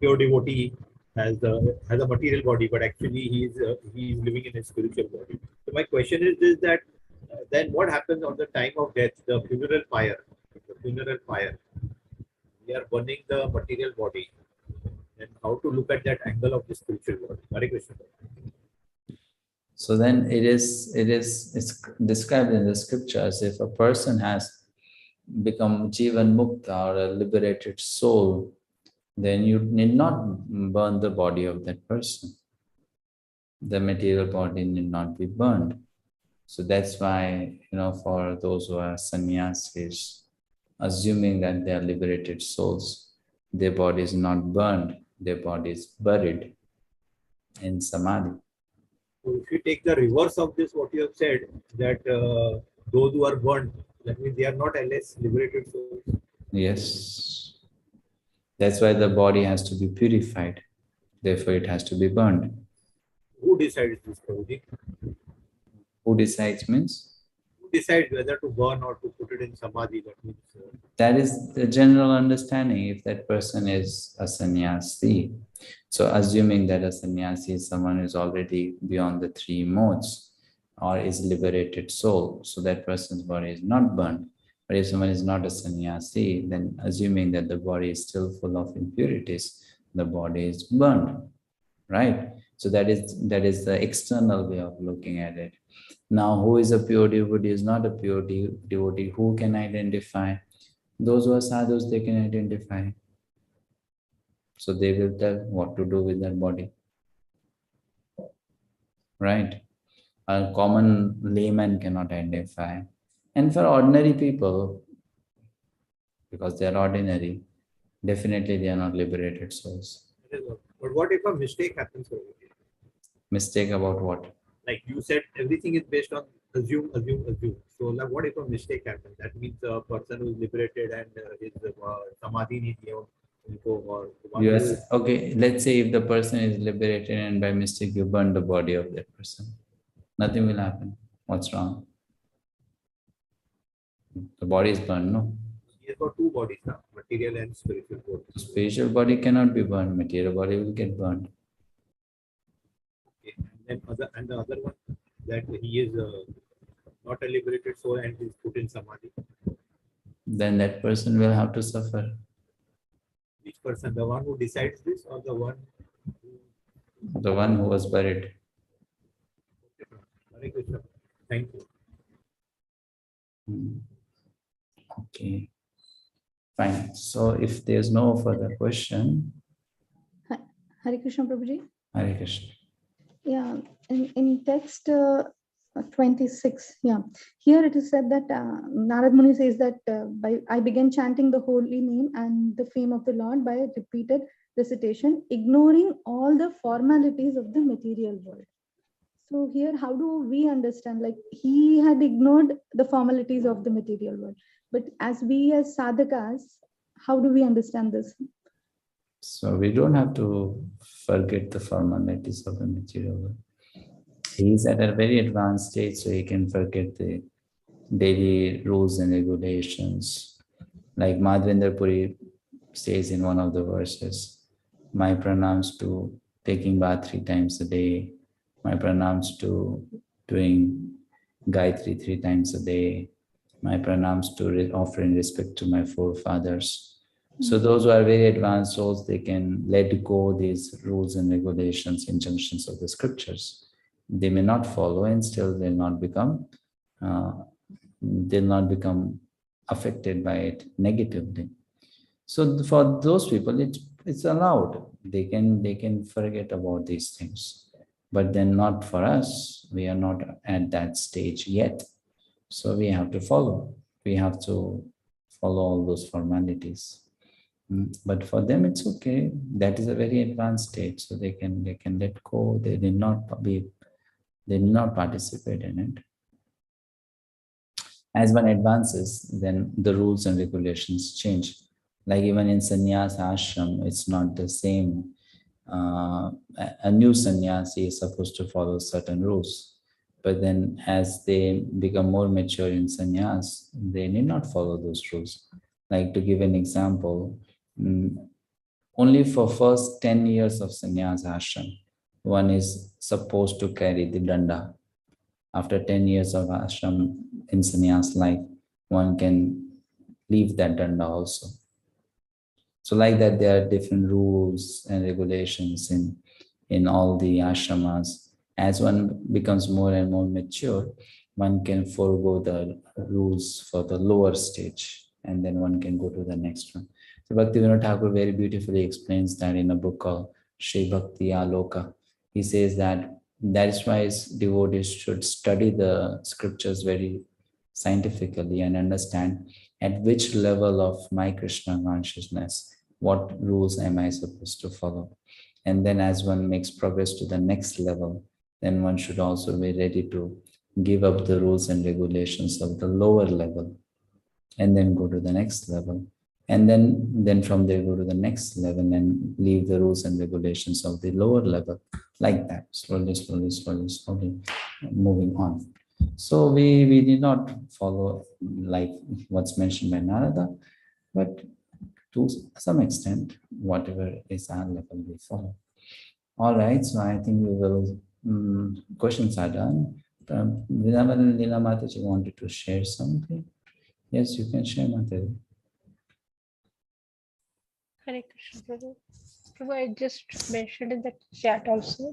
pure devotee has a material body, but actually he is living in a spiritual body. So my question is this: that then what happens on the time of death? The funeral fire. We are burning the material body. And how to look at that angle of the spiritual body? Hare Krishna. So then it's described in the scriptures, if a person has become Jivan Mukta or a liberated soul, then you need not burn the body of that person. The material body need not be burned. So that's why, for those who are sannyasis, assuming that they are liberated souls, their body is not burned, their body is buried in samadhi. So if you take the reverse of this, what you have said, that those who are burned, that means they are not less liberated souls. Yes. That's why the body has to be purified. Therefore, it has to be burned. Who decides this, Prabhuji? Who decides means? Who decides whether to burn or to put it in samadhi? That means that is the general understanding if that person is a sannyasi. So assuming that a sannyasi is someone who is already beyond the three modes or is liberated soul, so that person's body is not burned. But if someone is not a sannyasi, then assuming that the body is still full of impurities, the body is burned, right? So that is the external way of looking at it. Now, who is a pure devotee, is not a pure devotee, who can identify? Those who are sadhus, they can identify. So they will tell what to do with their body. Right? A common layman cannot identify. And for ordinary people, because they are ordinary, definitely they are not liberated souls. But what if a mistake happens? Mistake about what? Like you said, everything is based on assume. So like, what if a mistake happens? That means a person who is liberated and his samadhi is or one Yes. Okay, let's say if the person is liberated and by mistake you burn the body of that person, nothing will happen. What's wrong? The body is burned, no? he has got two bodies now, material and spiritual both. The spiritual body cannot be burned, material body will get burned. Okay. And the other one, that he is not a liberated soul and is put in samadhi. Then that person will have to suffer. Which person? The one who decides this or the one who... The one who was buried. Hare Krishna. Thank you. Okay. Fine. So if there's no further question. Hare Krishna Prabhuji. Hare Krishna. Yeah, in text 26, yeah. Here it is said that Narad Muni says that I began chanting the holy name and the fame of the Lord by repeated recitation, ignoring all the formalities of the material world. So here, how do we understand? Like he had ignored the formalities of the material world, but as we as sadhakas, how do we understand this? So we don't have to forget the formalities of the material world. He's at a very advanced stage, so he can forget the daily rules and regulations. Like Madhvendra Puri says in one of the verses, my pranams to taking bath 3 times a day, my pranams to doing Gayatri 3 times a day, my pranams to offering respect to my forefathers. So those who are very advanced souls, they can let go these rules and regulations, injunctions of the scriptures. They may not follow and still they'll not become affected by it negatively. So for those people, it's allowed. They can forget about these things. But then not for us. We are not at that stage yet. So we have to follow. We have to follow all those formalities. But for them, it's okay. That is a very advanced stage. So they can let go. They did not participate in it. As one advances, then the rules and regulations change. Like even in sannyas ashram, it's not the same. A new sannyasi is supposed to follow certain rules. But then as they become more mature in sannyas, they need not follow those rules. Like to give an example, only for first 10 years of sannyas ashram, one is supposed to carry the danda. After 10 years of ashram in sannyas life, one can leave that danda also. So like that, there are different rules and regulations in all the ashramas. As one becomes more and more mature, one can forego the rules for the lower stage, and then one can go to the next one. So Bhaktivinoda Thakur very beautifully explains that in a book called Shri Bhakti Aloka. He says that is why devotees should study the scriptures very scientifically and understand at which level of my Krishna consciousness, what rules am I supposed to follow. And then as one makes progress to the next level, then one should also be ready to give up the rules and regulations of the lower level and then go to the next level. And then from there go to the next level and leave the rules and regulations of the lower level, like that, slowly moving on. So we did not follow like what's mentioned by Narada, but to some extent, whatever is our level we follow. All right, so I think we will, questions are done. Vrindavan and Leela Mataji wanted to share something. Yes, you can share, Mataji. Hare Krishna, Prabhu. Prabhu, I just mentioned in the chat also.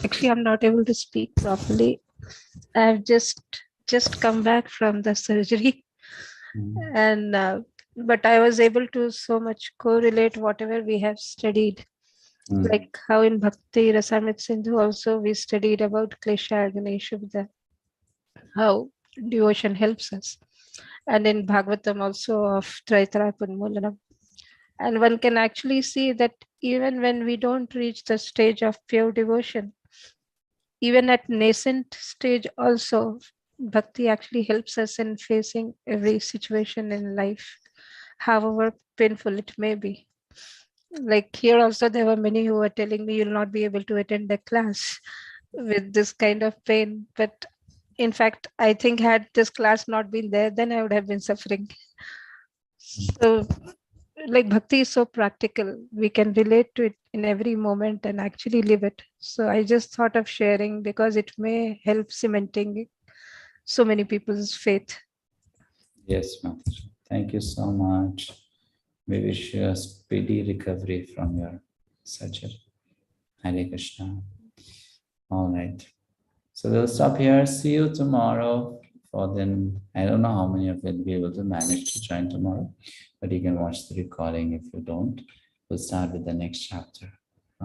Actually, I'm not able to speak properly. I've just come back from the surgery, and but I was able to so much correlate whatever we have studied. Like how in Bhakti Rasamrita Sindhu also we studied about Klesha Ganesha, how devotion helps us, and in Bhagavatam also of Traitara Punmulanam. And one can actually see that even when we don't reach the stage of pure devotion, even at nascent stage also, Bhakti actually helps us in facing every situation in life, however painful it may be. Like here also, there were many who were telling me you'll not be able to attend the class with this kind of pain. But in fact, I think had this class not been there, then I would have been suffering. So like bhakti is so practical. We can relate to it in every moment and actually live it. So I just thought of sharing because it may help cementing so many people's faith. Yes, Mataji. Thank you so much. We wish you a speedy recovery from your surgery. Hare Krishna. All right. So we'll stop here. See you tomorrow. For then, I don't know how many of you will be able to manage to join tomorrow, but you can watch the recording if you don't. We'll start with the next chapter.